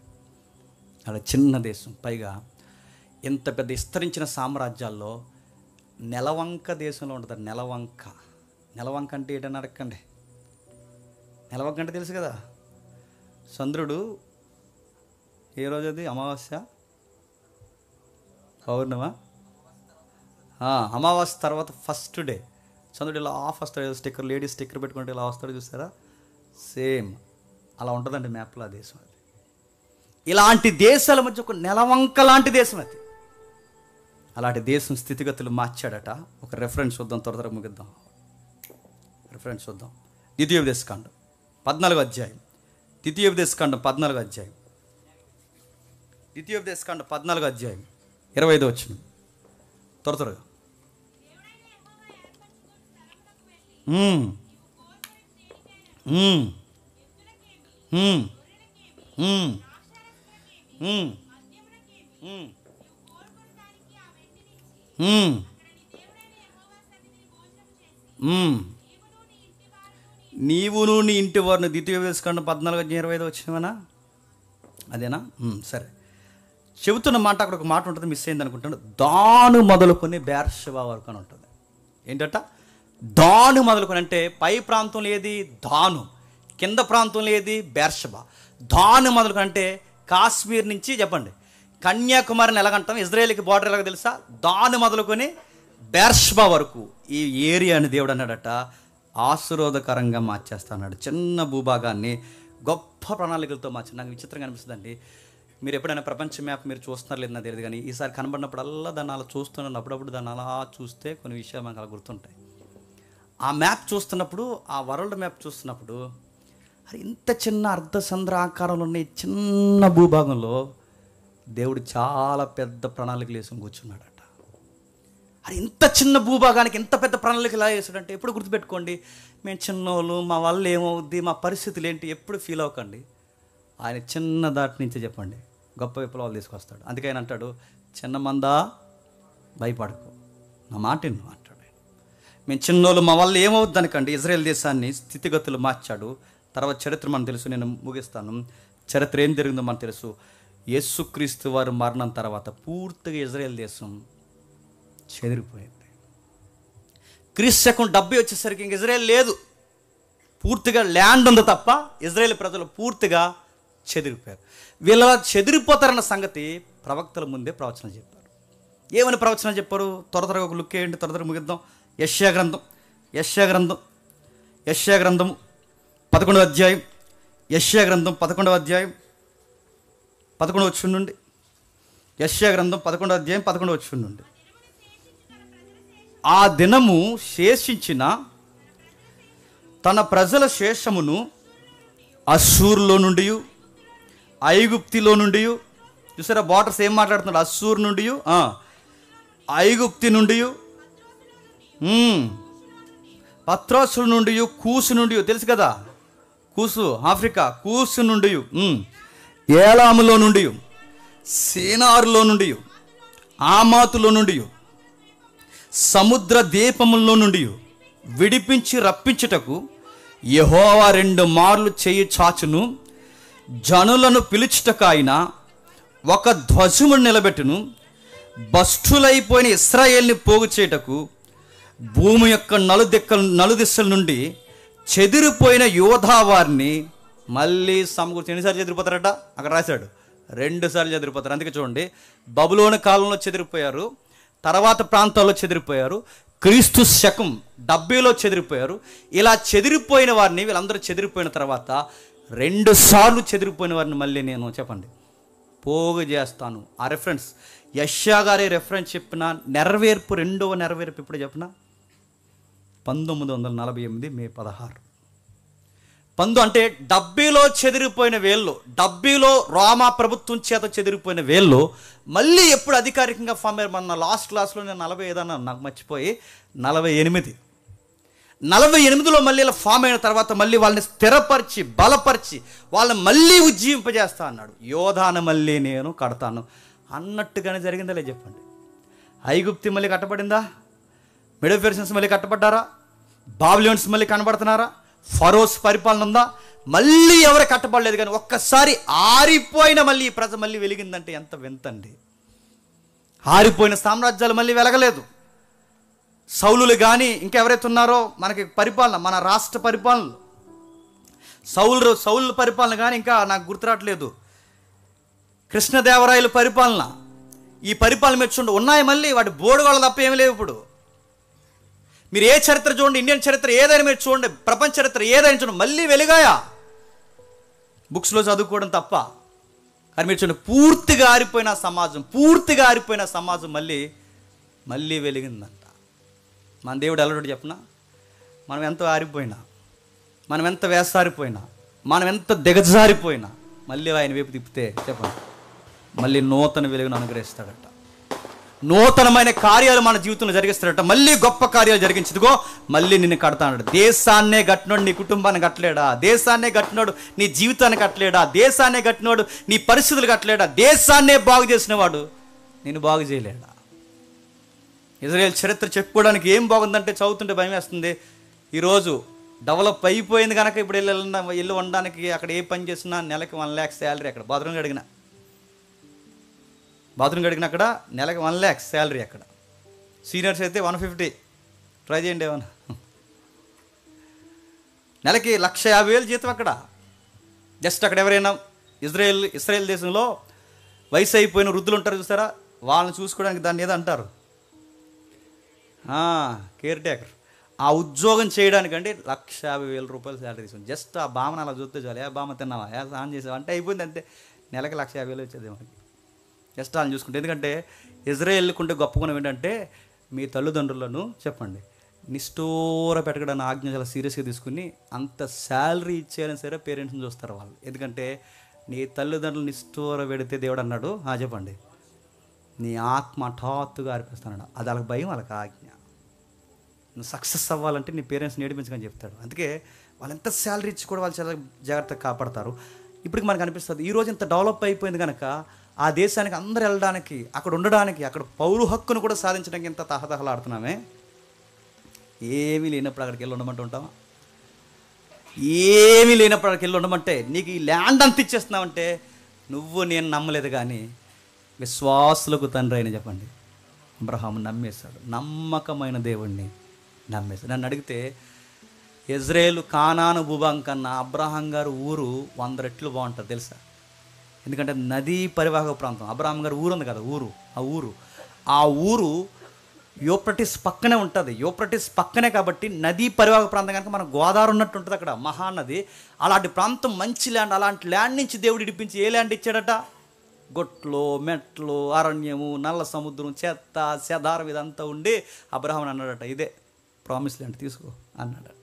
అలా చిన్న దేశం, పైగా ఇంత పెద్ద విస్తరించిన సామ్రాజ్యాల్లో నెలవంక దేశంలో ఉంటుంది. నెలవంక అంటే ఏంటని అడగండి. నెలవంక అంటే తెలుసు కదా, చంద్రుడు ఏ రోజు అది, అమావాస్య, పౌర్ణమా, అమావాస్య తర్వాత ఫస్ట్ డే చంద్రుడు ఇలా ఆఫ్ వస్తాడు, స్టిక్కర్ లేడీ స్టిక్కర్ పెట్టుకుంటే ఇలా వస్తాడు చూసారా, సేమ్ అలా ఉంటుందండి మ్యాప్లో ఆ దేశం. అది ఇలాంటి దేశాల మధ్య ఒక నెలవంక లాంటి దేశం అది. అలాంటి దేశం స్థితిగతులు మార్చాడట. ఒక రెఫరెన్స్ చూద్దాం, త్వర ముగిద్దాం. రెఫరెన్స్ చూద్దాం. ద్వితీయోపదేశకాండం 14వ అధ్యాయం. ద్వితీయోపదేశకాండం 14వ అధ్యాయం. ద్వితీయోపదేశకాండం 14వ అధ్యాయం 25వ వచనం. త్వరగా నీవును నీ ఇంటి వారిని. ద్వితీయోపదేశకాండం 14:25 వచ్చినవనా? అదేనా? సరే, చెబుతున్న మాట అక్కడ ఒక మాట ఉంటుంది, మిస్ అయింది అనుకుంటాను. దాను మొదలుకొని బేర్షెబా వరకు అని ఉంటుంది. ఏంటట? దాను మొదలుకొని అంటే పై ప్రాంతంలో ఏది దాను, కింద ప్రాంతంలో ఏది బేర్షెబా. దాను మొదలుకొని అంటే కాశ్మీర్ నుంచి చెప్పండి కన్యాకుమారిని ఎలాగంటాం, ఇజ్రాయేల్కి బార్డర్ ఎలాగో తెలుసా? దాను మొదలుకొని బేర్షెబా వరకు ఈ ఏరియాని దేవుడు అన్నాడట ఆశీర్వాదకరంగా మార్చేస్తా అన్నాడు. చిన్న భూభాగాన్ని గొప్ప ప్రణాళికలతో మార్చి. నాకు విచిత్రంగా అనిపిస్తుందండి. మీరు ఎప్పుడైనా ప్రపంచ మ్యాప్ మీరు చూస్తున్నారు లేదు నాకు తెలియదు, కానీ ఈసారి కనబడినప్పుడల్లా దాన్ని అలా చూస్తున్నాను. అప్పుడప్పుడు దాన్ని అలా చూస్తే కొన్ని విషయాలు మనకు అలా గుర్తుంటాయి. ఆ మ్యాప్ చూస్తున్నప్పుడు, ఆ వరల్డ్ మ్యాప్ చూస్తున్నప్పుడు, అది ఇంత చిన్న అర్ధచంద్ర ఆకారంలో ఉన్న చిన్న భూభాగంలో దేవుడు చాలా పెద్ద ప్రణాళికలు వేసుకొని కూర్చున్నాడట. అది ఇంత చిన్న భూభాగానికి ఎంత పెద్ద ప్రణాళిక ఎలా వేసాడంటే, ఎప్పుడు గుర్తుపెట్టుకోండి, మేము చిన్నోళ్ళు, మా వల్ల ఏమవుద్ది, మా పరిస్థితులు ఏంటి, ఎప్పుడు ఫీల్ అవ్వకండి. ఆయన చిన్న దాటి నుంచి చెప్పండి గొప్ప విప్లవాలు తీసుకొస్తాడు. అందుకే ఆయన అంటాడు, చిన్న మందా భయపడకు, నా మాట విను అంటాడు. మేము చిన్నోళ్ళు, మా వల్ల ఏమవుద్ది అనకండి. ఇజ్రాయెల్ దేశాన్ని స్థితిగతులు మార్చాడు. తర్వాత చరిత్ర మనకు తెలుసు, నేను ముగిస్తాను. చరిత్ర ఏం జరిగిందో మనకు తెలుసు. యేసుక్రీస్తు వారు మరణం తర్వాత పూర్తిగా ఇజ్రాయెల్ దేశం చెదిరిపోయింది. క్రీస్తు శకం 70 వచ్చేసరికి ఇంక ఇజ్రాయెల్ లేదు, పూర్తిగా ల్యాండ్ ఉంది తప్ప ఇజ్రాయెల్ ప్రజలు పూర్తిగా చెదిరిపోయారు. వీళ్ళ చెదిరిపోతారన్న సంగతి ప్రవక్తల ముందే ప్రవచనం చెప్పారు. ఏమని ప్రవచనం చెప్పారు? త్వరగా ఒక లుక్ వేయండి, త్వరగా ముగిద్దాం. యెషయా గ్రంథం 11వ అధ్యాయం. యెషయా గ్రంథం 11వ అధ్యాయం 11వ వచనం నుండి. యెషయా గ్రంథం 11వ అధ్యాయం 11వ వచనం నుండి. ఆ దినము శేషించిన తన ప్రజల శేషమును అశ్షూరులో నుండి, ఐగుప్తిలో నుండి, చూసారా బార్డర్స్ ఏం మాట్లాడుతున్నాడు? అశ్షూరు నుండి, ఐగుప్తి నుండి, పత్రోసుల నుండి, కూసు నుండి, తెలుసు కదా కూసు, ఆఫ్రికా, కూసు నుండి, ఏలాములో నుండి, సీనారులో నుండి, ఆమాతులో నుండి, సముద్ర దీపములో నుండి విడిపించి రప్పించుటకు యెహోవా 2 మార్లు చెయ్యి చాచును. జనులను పిలుచుటకు ఆయన ఒక ధ్వజమును నిలబెట్టును. భ్రష్టులైపోయిన ఇశ్రాయేల్ని పోగు చేయుటకు భూమి యొక్క నలుదిశల నుండి చెదిరిపోయిన యోధా వారిని మళ్ళీ సమకూర్చి. ఎన్నిసార్లు చెదిరిపోతారట? అక్కడ రాశాడు 2 సార్లు చెదిరిపోతారు. అందుకే చూడండి, బబులోను కాలంలో చెదిరిపోయారు, తర్వాత ప్రాంతాల్లో చెదిరిపోయారు, క్రీస్తు శకం 70లో చెదిరిపోయారు. ఇలా చెదిరిపోయిన వారిని, వీళ్ళందరూ చెదిరిపోయిన తర్వాత 2 సార్లు చెదిరిపోయిన వారిని మళ్ళీ నేను చెప్పండి పోగు చేస్తాను. ఆ రెఫరెన్స్ యెషయా గారి రెఫరెన్స్ చెప్పిన నెరవేర్పు, 2వ నెరవేర్పు ఇప్పుడు చెప్పిన 1948 మే 16. అంటే 70లో చెదిరిపోయిన వేళ్ళు, 70లో రోమా ప్రభుత్వం చేత చెదిరిపోయిన వేళ్ళు మళ్ళీ ఎప్పుడు అధికారికంగా ఫామ్ అయ్యారు? మన లాస్ట్ క్లాస్లో నేను 45 అన్నాను, నాకు మర్చిపోయి 48లో మళ్ళీ ఇలా ఫామ్ అయిన తర్వాత మళ్ళీ వాళ్ళని స్థిరపరిచి బలపరిచి వాళ్ళని మళ్ళీ ఉజ్జీవింపజేస్తా అన్నాడు. యోధాను మళ్ళీ నేను కడతాను అన్నట్టుగానే జరిగిందా లేదు చెప్పండి? ఐగుప్తి మళ్ళీ కట్టబడిందా? మెడోపెర్షియన్స్ మళ్ళీ కట్టబడ్డారా? బాబిలోన్స్ మళ్ళీ కనబడుతున్నారా? ఫరోస్ పరిపాలన ఉందా? మళ్ళీ ఎవరు కట్టబడలేదు. కానీ ఒక్కసారి ఆరిపోయిన మళ్ళీ ఈ ప్రజ మళ్ళీ వెలిగిందంటే ఎంత వింతండి. ఆరిపోయిన సామ్రాజ్యాలు మళ్ళీ వెలగలేదు. సౌలులు కానీ ఇంకెవరైతే ఉన్నారో మనకి పరిపాలన, మన రాష్ట్ర పరిపాలన, సౌలు పరిపాలన కానీ ఇంకా నాకు గుర్తురావట్లేదు. కృష్ణదేవరాయల పరిపాలన, ఈ పరిపాలన మీద చూడండి ఉన్నాయి, మళ్ళీ వాటి బోర్డు వాళ్ళ తప్ప ఏమి లేవు. ఇప్పుడు మీరు ఏ చరిత్ర చూడండి, ఇండియన్ చరిత్ర ఏదైనా మీరు చూడండి, ప్రపంచ చరిత్ర ఏదైనా చూడండి, మళ్ళీ వెలిగాయా బుక్స్లో చదువుకోవడం తప్ప. కానీ మీరు చూడండి, పూర్తిగా ఆరిపోయిన సమాజం మళ్ళీ వెలిగిందంట. మన దేవుడు ఎలాంటి చెప్పనా, మనం ఎంత ఆరిపోయినా, మనం ఎంత వేసారిపోయినా, మనం ఎంత దిగజారిపోయినా మళ్ళీ ఆయన వైపు తిప్పితే చెప్పండి, మళ్ళీ నూతన వెలుగును అనుగ్రహిస్తాడట. నూతనమైన కార్యాలు మన జీవితంలో జరిగిస్తాడట. మళ్ళీ గొప్ప కార్యాలు జరిగించదుగో, మళ్ళీ నిన్ను కడతాడు. దేశాన్నే కట్టినోడు నీ కుటుంబాన్ని కట్టలేడా? దేశాన్నే కట్టినోడు నీ జీవితాన్ని కట్టలేడా? దేశాన్నే కట్టినోడు నీ పరిస్థితులు కట్టలేడా? దేశాన్నే బాగు చేసిన వాడు నిన్ను బాగు చేయలేడా? ఇజ్రాయేల్ చరిత్ర చెప్పుకోవడానికి ఏం బాగుందంటే చదువుతుంటే భయం వేస్తుంది. ఈరోజు డెవలప్ అయిపోయింది కనుక ఇప్పుడు ఇల్లు ఉండడానికి అక్కడ ఏ పని చేసినా నెలకి 1 lakh శాలరీ. అక్కడ బాత్రూమ్ కడిగిన అక్కడ నెలకి 1 lakh శాలరీ. అక్కడ సీనియర్స్ అయితే 150. ట్రై చేయండి ఏమన్నా. నెలకి 1,50,000 జీతం అక్కడ. జస్ట్ అక్కడ ఎవరైనా ఇస్రాయేల్ దేశంలో వయసు అయిపోయిన వృద్ధులు ఉంటారు చూసారా, వాళ్ళని చూసుకోవడానికి దాన్ని ఏదో అంటారు, కేర్ టేకర్. ఆ ఉద్యోగం చేయడానికంటే 1,50,000 రూపాయలు శాలరీ తీసుకుని జస్ట్ ఆ బామను అలా చూస్తే చాలు, ఏ బామ తిన్నావా, ఏ స్నానం చేసావా అంటే అయిపోయింది అంతే. నెలకి 1,50,000 వచ్చేది మనకి జస్ట్ వాళ్ళని చూసుకుంటే. ఎందుకంటే ఇజ్రాయేల్కుంటే గొప్ప గుణం ఏంటంటే, మీ తల్లిదండ్రులను చెప్పండి నిష్ఠూర పెట్టకడానికి ఆజ్ఞ చాలా సీరియస్గా తీసుకుని అంత శాలరీ ఇచ్చేయాలని సరే పేరెంట్స్ని చూస్తారు వాళ్ళు. ఎందుకంటే నీ తల్లిదండ్రులు నిష్ఠూర పెడితే దేవుడు అన్నాడు, చెప్పండి, నీ ఆత్మ హఠాత్తుగా ఆరిపిస్తాడు. అది వాళ్ళకి భయం, వాళ్ళకి ఆజ్ఞ. నువ్వు సక్సెస్ అవ్వాలంటే నీ పేరెంట్స్ని ఏడిపించమని చెప్తాడు. అందుకే వాళ్ళు ఎంత శాలరీ ఇచ్చి కూడా వాళ్ళు చాలా జాగ్రత్తగా కాపాడతారు. ఇప్పటికి మనకు అనిపిస్తుంది, ఈరోజు ఇంత డెవలప్ అయిపోయింది కనుక ఆ దేశానికి అందరూ వెళ్ళడానికి, అక్కడ ఉండడానికి, అక్కడ పౌర హక్కును కూడా సాధించడానికి ఎంత తహతహలాడుతున్నామే. ఏమీ లేనప్పుడు అక్కడికి వెళ్ళి ఉండమంటూ ఉంటావా? ఏమీ లేనప్పుడు అక్కడికి వెళ్ళి ఉండమంటే, నీకు ఈ ల్యాండ్ అంత ఇచ్చేస్తున్నావంటే నువ్వు నేను నమ్మలేదు. కానీ విశ్వాసులకు తండ్రి అయిన చెప్పండి అబ్రహాము నమ్మేశాడు. నమ్మకమైన దేవుణ్ణి నమ్మేశాడు. నన్ను అడిగితే ఇజ్రాయేలు కానాను భూభాగం కన్నా అబ్రహాం గారు ఊరు 100 రెట్లు బాగుంటుంది తెలుసా? ఎందుకంటే నదీ పరివాహక ప్రాంతం. అబ్రహాం గారు ఊరు ఉంది కదా, ఆ ఊరు యూఫ్రటీస్ పక్కనే ఉంటుంది. యూఫ్రటీస్ పక్కనే కాబట్టి నదీ పరివాహక ప్రాంతం కనుక మన గోదావరి ఉన్నట్టు ఉంటుంది అక్కడ, మహానది. అలాంటి ప్రాంతం మంచి ల్యాండ్. అలాంటి ల్యాండ్ నుంచి దేవుడు ఇడిపించి ఏ ల్యాండ్ ఇచ్చాడట? గొట్లు, మెట్లు, అరణ్యము, నల్ల సముద్రం, చెత్త చెదారం ఇదంతా ఉండి అబ్రహాం అన్నాడట, ఇదే ప్రామిస్ ల్యాండ్ తీసుకో అన్నాడట.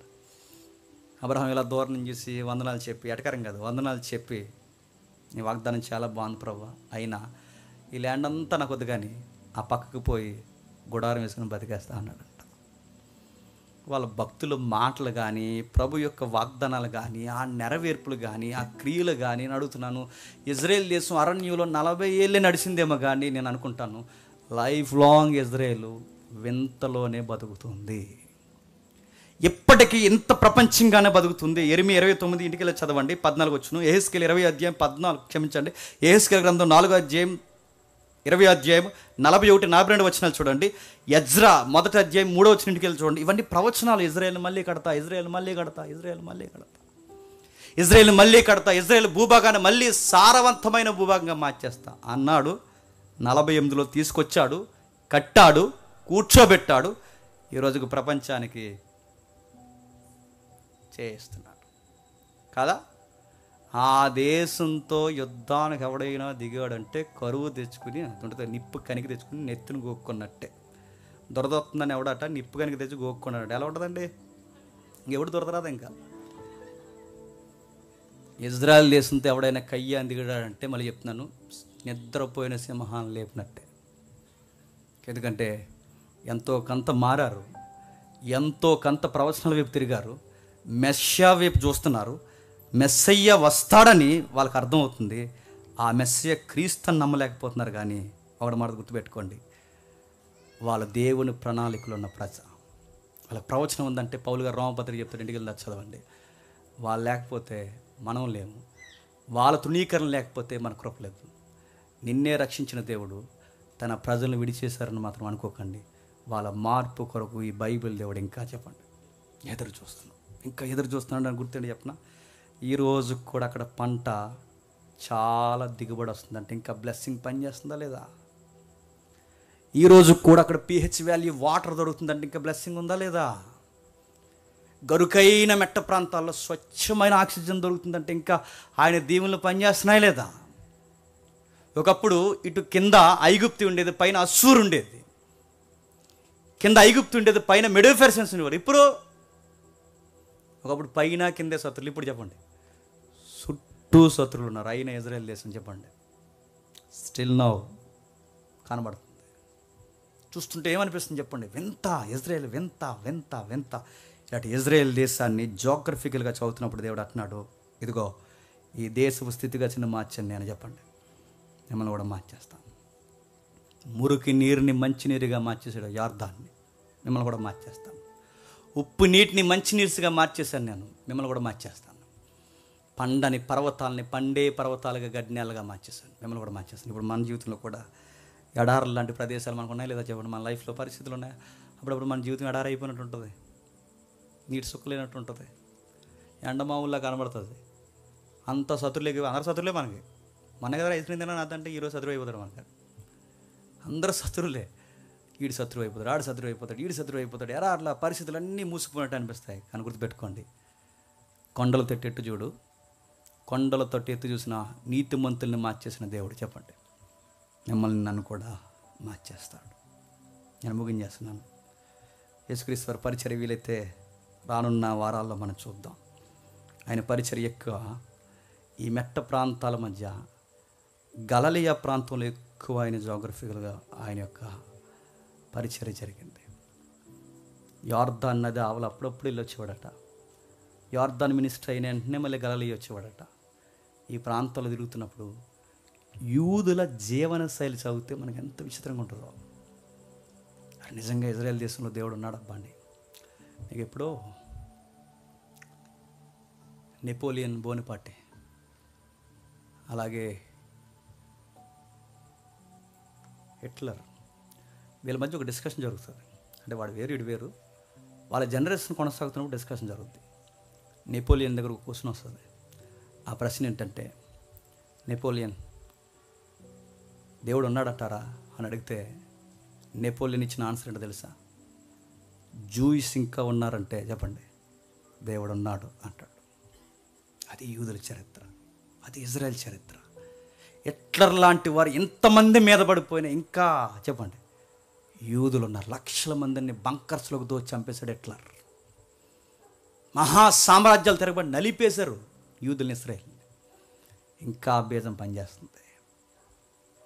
అబ్రహాం ఇలా దూరం నుంచి చూసి వందనాలు చెప్పి, ఎటకరం కాదు వందనాలు చెప్పి, నీ వాగ్దానం చాలా బాగుంది ప్రభువా, అయినా ఈ ల్యాండ్ అంతా నాకు వద్దు కానీ ఆ పక్కకు పోయి గుడారం వేసుకుని బతికేస్తా అన్నాడట. వాళ్ళ భక్తుల మాటలు కానీ, ప్రభు యొక్క వాగ్దానాలు కానీ, ఆ నెరవేర్పులు కానీ, ఆ క్రియలు కానీ నేను అడుగుతున్నాను. ఇజ్రాయేల్ దేశం అరణ్యంలో 40 ఏళ్ళే నడిచిందేమో కానీ నేను అనుకుంటాను లైఫ్ లాంగ్ ఇజ్రాయేల్ వింతలోనే బతుకుతుంది. ఎప్పటికీ ఇంత ప్రపంచంగానే బతుకుతుంది. యెరెమీయా 29 ఇంటికి వెళ్ళి చదవండి, 14 వచ్చును. యెహెజ్కేలు 20 అధ్యాయం 14, క్షమించండి, యెహెజ్కేలు గ్రంథం 4 అధ్యాయం 20 అధ్యాయం 41, 42 వచనాలు చూడండి. ఎజ్రా 1 అధ్యాయం 3 వచ్చిన ఇంటికి వెళ్ళి చూడండి. ఇవన్నీ ప్రవచనాలు. ఇజ్రాయేల్ మళ్ళీ కడతా, ఇజ్రాయేల్ మళ్ళీ కడతా, ఇజ్రాయేల్ మళ్ళీ కడతా, ఇజ్రాయేల్ మళ్ళీ కడతా, ఇజ్రాయేల్ భూభాగాన్ని మళ్ళీ సారవంతమైన భూభాగంగా మార్చేస్తా అన్నాడు. 48లో తీసుకొచ్చాడు, కట్టాడు, కూర్చోబెట్టాడు. ఈరోజుకు ప్రపంచానికి చేస్తున్నాడు కదా. ఆ దేశంతో యుద్ధానికి ఎవడైనా దిగాడంటే కరువు తెచ్చుకుని ఉంటుంది, నిప్పు కనికి తెచ్చుకుని నెత్తుని గోక్కున్నట్టే. దొరదొస్తుందని ఎవడట నిప్పు కనికి తెచ్చి గోక్కున్నాడు. ఎలా ఉంటుందండి? ఇంకెవడు దొరదరాదు. ఇంకా ఇజ్రాయెల్ దేశంతో ఎవడైనా కయ్యాన్ని దిగాడంటే మళ్ళీ చెప్తున్నాను, నిద్రపోయిన సింహాన్ని లేపినట్టే. ఎందుకంటే ఎంతో కొంత మారారు, ఎంతో కొంత ప్రవచనాల వైపు తిరిగారు, మెస్సియా వైపు చూస్తున్నారు. మెస్సయ్య వస్తాడని వాళ్ళకి అర్థమవుతుంది. ఆ మెస్సయ్య క్రీస్తుని నమ్మలేకపోతున్నారు. కానీ ఒకటి మాట గుర్తుపెట్టుకోండి, వాళ్ళ దేవుని ప్రణాళికలు ఉన్న ప్రజ. వాళ్ళకి ప్రవచనం ఉందంటే పౌలు గారు రోమపత్రిక చెప్తారు, ఇంటికి వెళ్ళి చదవండి. వాళ్ళు లేకపోతే మనం లేము, వాళ్ళ తృణీకరణ లేకపోతే మన కృప లేదు. నిన్నే రక్షించిన దేవుడు తన ప్రజలను విడిచేశారని మాత్రం అనుకోకండి. వాళ్ళ మార్పు కొరకు ఈ బైబిల్ దేవుడు ఇంకా చెప్పండి ఎదురు చూస్తున్నాడు అని గుర్తుండి చెప్పిన. ఈరోజు కూడా అక్కడ పంట చాలా దిగుబడి వస్తుందంటే ఇంకా బ్లెస్సింగ్ పని చేస్తుందా లేదా? ఈరోజు కూడా అక్కడ పిహెచ్ వాల్యూ వాటర్ దొరుకుతుందంటే ఇంకా బ్లెస్సింగ్ ఉందా లేదా? గరుకైన మెట్ట ప్రాంతాల్లో స్వచ్ఛమైన ఆక్సిజన్ దొరుకుతుందంటే ఇంకా ఆయన దీవెనలు పనిచేస్తున్నాయి లేదా? ఒకప్పుడు ఇటు కింద ఐగుప్తి ఉండేది, పైన అస్సూరు ఉండేది. కింద ఐగుప్తి ఉండేది, పైన మెడోఫెర్సన్స్ ఉండేవారు. ఇప్పుడు ఒకప్పుడు పైన కిందే శత్రులు. ఇప్పుడు చెప్పండి, చుట్టూ శత్రులు ఉన్నారు. అయిన ఇజ్రాయెల్ దేశం చెప్పండి స్టిల్ నౌ కనబడుతుంది. చూస్తుంటే ఏమనిపిస్తుంది చెప్పండి? వింత ఇజ్రాయెల్, వింత వింత వింత. ఇలాంటి ఇజ్రాయెల్ దేశాన్ని జోగ్రఫికల్గా చదువుతున్నప్పుడు దేవుడు అంటున్నాడు, ఇదిగో ఈ దేశపు స్థితిగతిని మార్చాను నేను. చెప్పండి, మిమ్మల్ని కూడా మార్చేస్తాను. మురికి నీరుని మంచినీరుగా మార్చేసాడు యార్దాన్ని, మిమ్మల్ని కూడా మార్చేస్తాను. ఉప్పు నీటిని మంచినీరుగా మార్చేశాను నేను, మిమ్మల్ని కూడా మార్చేస్తాను. పండని పర్వతాలని పండే పర్వతాలుగా గడ్డినేలుగా మార్చేశాను, మిమ్మల్ని కూడా మార్చేస్తాను. ఇప్పుడు మన జీవితంలో కూడా ఎడారులు లాంటి ప్రదేశాలు మనకు ఉన్నాయి లేదా చెప్పండి? మన లైఫ్లో పరిస్థితులు ఉన్నాయి. అప్పుడప్పుడు మన జీవితం ఎడారి అయిపోయినట్టు ఉంటుంది, నీటి సుక్కలేనట్టు ఉంటుంది, ఎండమావుల్లా కనబడుతుంది. అంత శత్రులేకి అందరు శత్రులే మనకి. మన కదా ఐస్ క్రీమ్ తిన్నా అదంటే ఈరోజు శత్రువు అయిపోతాడు మనకి. అందరూ శత్రువులే. ఈడు శత్రువు అయిపోతాడు, ఆడు శత్రువు అయిపోతాడు, ఈడు శత్రువు అయిపోతాడు. ఎరా అట్లా పరిస్థితులు అన్నీ మూసుకుపోయినట్టు అనిపిస్తాయి. కానీ గుర్తుపెట్టుకోండి, కొండల తొట్టెట్టు చూడు, కొండల తొట్టెత్తు చూసిన నీతిమంతుల్ని మార్చేసిన దేవుడు. చెప్పండి, మిమ్మల్ని నన్ను కూడా మార్చేస్తాడు. నేను ముగించేస్తున్నాను. యేసుక్రీస్తు వారి పరిచర్య వీలైతే రానున్న వారాల్లో మనం చూద్దాం. ఆయన పరిచర్య ఎక్కువ ఈ మెట్ట ప్రాంతాల మధ్య గలిలయ ప్రాంతంలో ఎక్కువ ఆయన జోగ్రఫికల్గా ఆయన యొక్క పరిచర్య జరిగింది. యార్దాన్ నది ఆవల అప్పుడప్పుడు వెళ్ళి వచ్చేవాడట. యార్దాన్ మినిస్టర్ అయిన వెంటనే మళ్ళీ గలిలయ వచ్చేవాడట. ఈ ప్రాంతాల్లో తిరుగుతున్నప్పుడు యూదుల జీవన శైలి చదివితే మనకి ఎంత విచిత్రంగా ఉంటుందో. నిజంగా ఇజ్రాయెల్ దేశంలో దేవుడు ఉన్నాడు అబ్బా అండి. మీకు ఎప్పుడో నెపోలియన్ బోనపార్టీ, అలాగే హిట్లర్, వీళ్ళ మధ్య ఒక డిస్కషన్ జరుగుతుంది. అంటే వాడు వేరు ఇడు వేరు, వాళ్ళ జనరేషన్ కొనసాగుతున్నప్పుడు డిస్కషన్ జరుగుతుంది. నెపోలియన్ దగ్గర ఒక క్వశ్చన్ వస్తుంది. ఆ ప్రశ్న ఏంటంటే, నెపోలియన్ దేవుడు ఉన్నాడంటారా అని అడిగితే నెపోలియన్ ఇచ్చిన ఆన్సర్ ఏంటో తెలుసా? జూయిస్ ఇంకా ఉన్నారంటే చెప్పండి దేవుడు ఉన్నాడు అంటాడు. అది యూదుల చరిత్ర, అది ఇజ్రాయెల్ చరిత్ర. హిట్లర్ లాంటి వారు ఎంతమంది మీద పడిపోయినా ఇంకా చెప్పండి యూదులు ఉన్నారు. లక్షల మందిని బంకర్స్లోకి దోచి చంపేశాడు హిట్లర్. మహా సామ్రాజ్యాలు తిరగబడి నలిపేశారు యూదుల్ని, ఇజ్రాయెల్. ఇంకా బీజం పనిచేస్తుంది.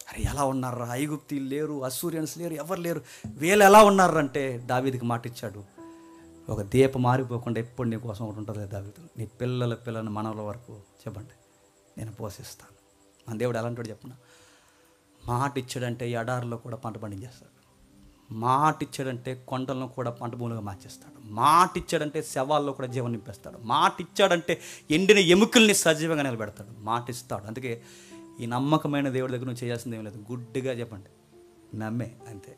అరే ఎలా ఉన్నారా? ఐగుప్తీలు లేరు, అస్సూరియన్స్ లేరు, ఎవరు లేరు. వీళ్ళు ఎలా ఉన్నారంటే దావీదుకి మాట ఇచ్చాడు, ఒక దీపం మారిపోకుండా ఎప్పుడు నీ కోసం ఒకటి ఉంటుంది దావీదు, నీ పిల్లల మనవల వరకు చెప్పండి నేను పోషిస్తాను. మన దేవుడు ఎలాంటి వాడు చెప్పిన మాట ఇచ్చాడంటే ఎడారిలో కూడా పంట పండించేస్తాడు. మాట ఇచ్చాడంటే కొండలను కూడా పంట భూములుగా మార్చేస్తాడు. మాట ఇచ్చాడంటే శవాల్లో కూడా జీవం నింపేస్తాడు. మాట ఇచ్చాడంటే ఎండిన ఎముకల్ని సజీవంగా నిలబెడతాడు. మాట ఇస్తాడు. అందుకే ఈ నమ్మకమైన దేవుడి దగ్గర నువ్వు చేయాల్సింది ఏం లేదు, గుడ్డిగా చెప్పండి నమ్మే, అంతే.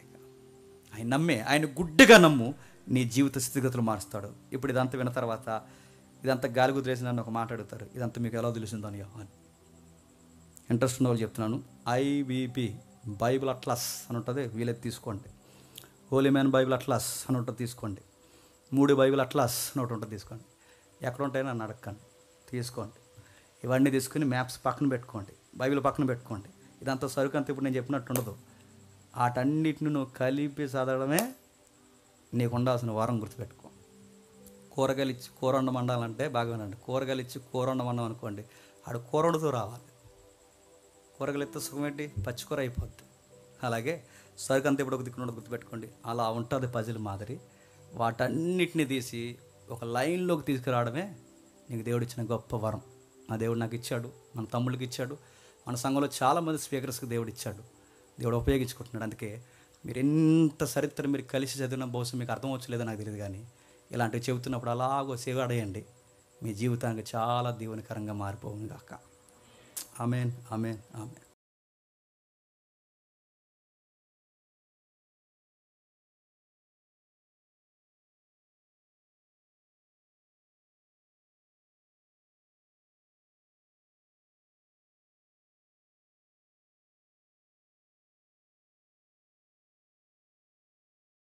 ఆయన నమ్మే, ఆయన గుడ్డిగా నమ్ము, నీ జీవిత స్థితిగతులు మారుస్తాడు. ఇప్పుడు ఇదంతా విన్న తర్వాత ఇదంతా గాలి కుదిరేసి నన్ను ఒక మాట అడుగుతారు, ఇదంతా మీకు ఎలా తెలిసిందో అని ఇంట్రెస్ట్ ఉన్న వాళ్ళు చెప్తున్నాను. IBP బైబిల్ అట్లాస్ అని ఉంటుంది, వీలైతే తీసుకోండి. హోలీ మ్యాన్ బైబిల్ అట్లాస్ అని ఉంటుంది, తీసుకోండి. 3 బైబిల్ అట్లాస్ అని ఒకటి ఉంటుంది, తీసుకోండి. ఎక్కడ ఉంటాయో నన్ను అడగండి, తీసుకోండి. ఇవన్నీ తీసుకుని మ్యాప్స్ పక్కన పెట్టుకోండి, బైబిల్ పక్కన పెట్టుకోండి. ఇదంతా సరుకు అంతా ఇప్పుడు నేను చెప్పినట్టు ఉండదు. వాటన్నిటిని నువ్వు కలిపి చదవడమే నీకు ఉండాల్సిన వారం. గుర్తుపెట్టుకో. కూరగాయలు ఇచ్చి కూర వండమండాలంటే బాగా వినండి, కూరగాయలు ఇచ్చి కూర వండమన్నాం అనుకోండి, ఆడు కూర వండుతూ రావాలి. కూరగాయలు ఎత్తే సుఖమేంటి, పచ్చికూర అయిపోద్ది. అలాగే సరుకు అంతా ఇప్పుడు ఒక దిక్కున గుర్తుపెట్టుకోండి. అలా ఉంటుంది పజిల్ మాదిరి. వాటన్నిటిని తీసి ఒక లైన్లోకి తీసుకురావడమే నీకు దేవుడు ఇచ్చిన గొప్ప వరం. ఆ దేవుడు నాకు ఇచ్చాడు, మన తమ్ముళ్ళకి ఇచ్చాడు, మన సంఘంలో చాలామంది స్పీకర్స్కి దేవుడు ఇచ్చాడు. దేవుడు ఉపయోగించుకుంటున్నాడు. అందుకే మీరు ఎంత చరిత్ర మీరు కలిసి చదివిన బహుశా మీకు అర్థం వచ్చలేదో నాకు తెలియదు, కానీ ఇలాంటివి చెబుతున్నప్పుడు అలాగో సేవ అడగండి, మీ జీవితానికి చాలా దీవెనకరంగా మారిపోవును గాక. ఆమేన్, ఆమేన్, ఆమేన్.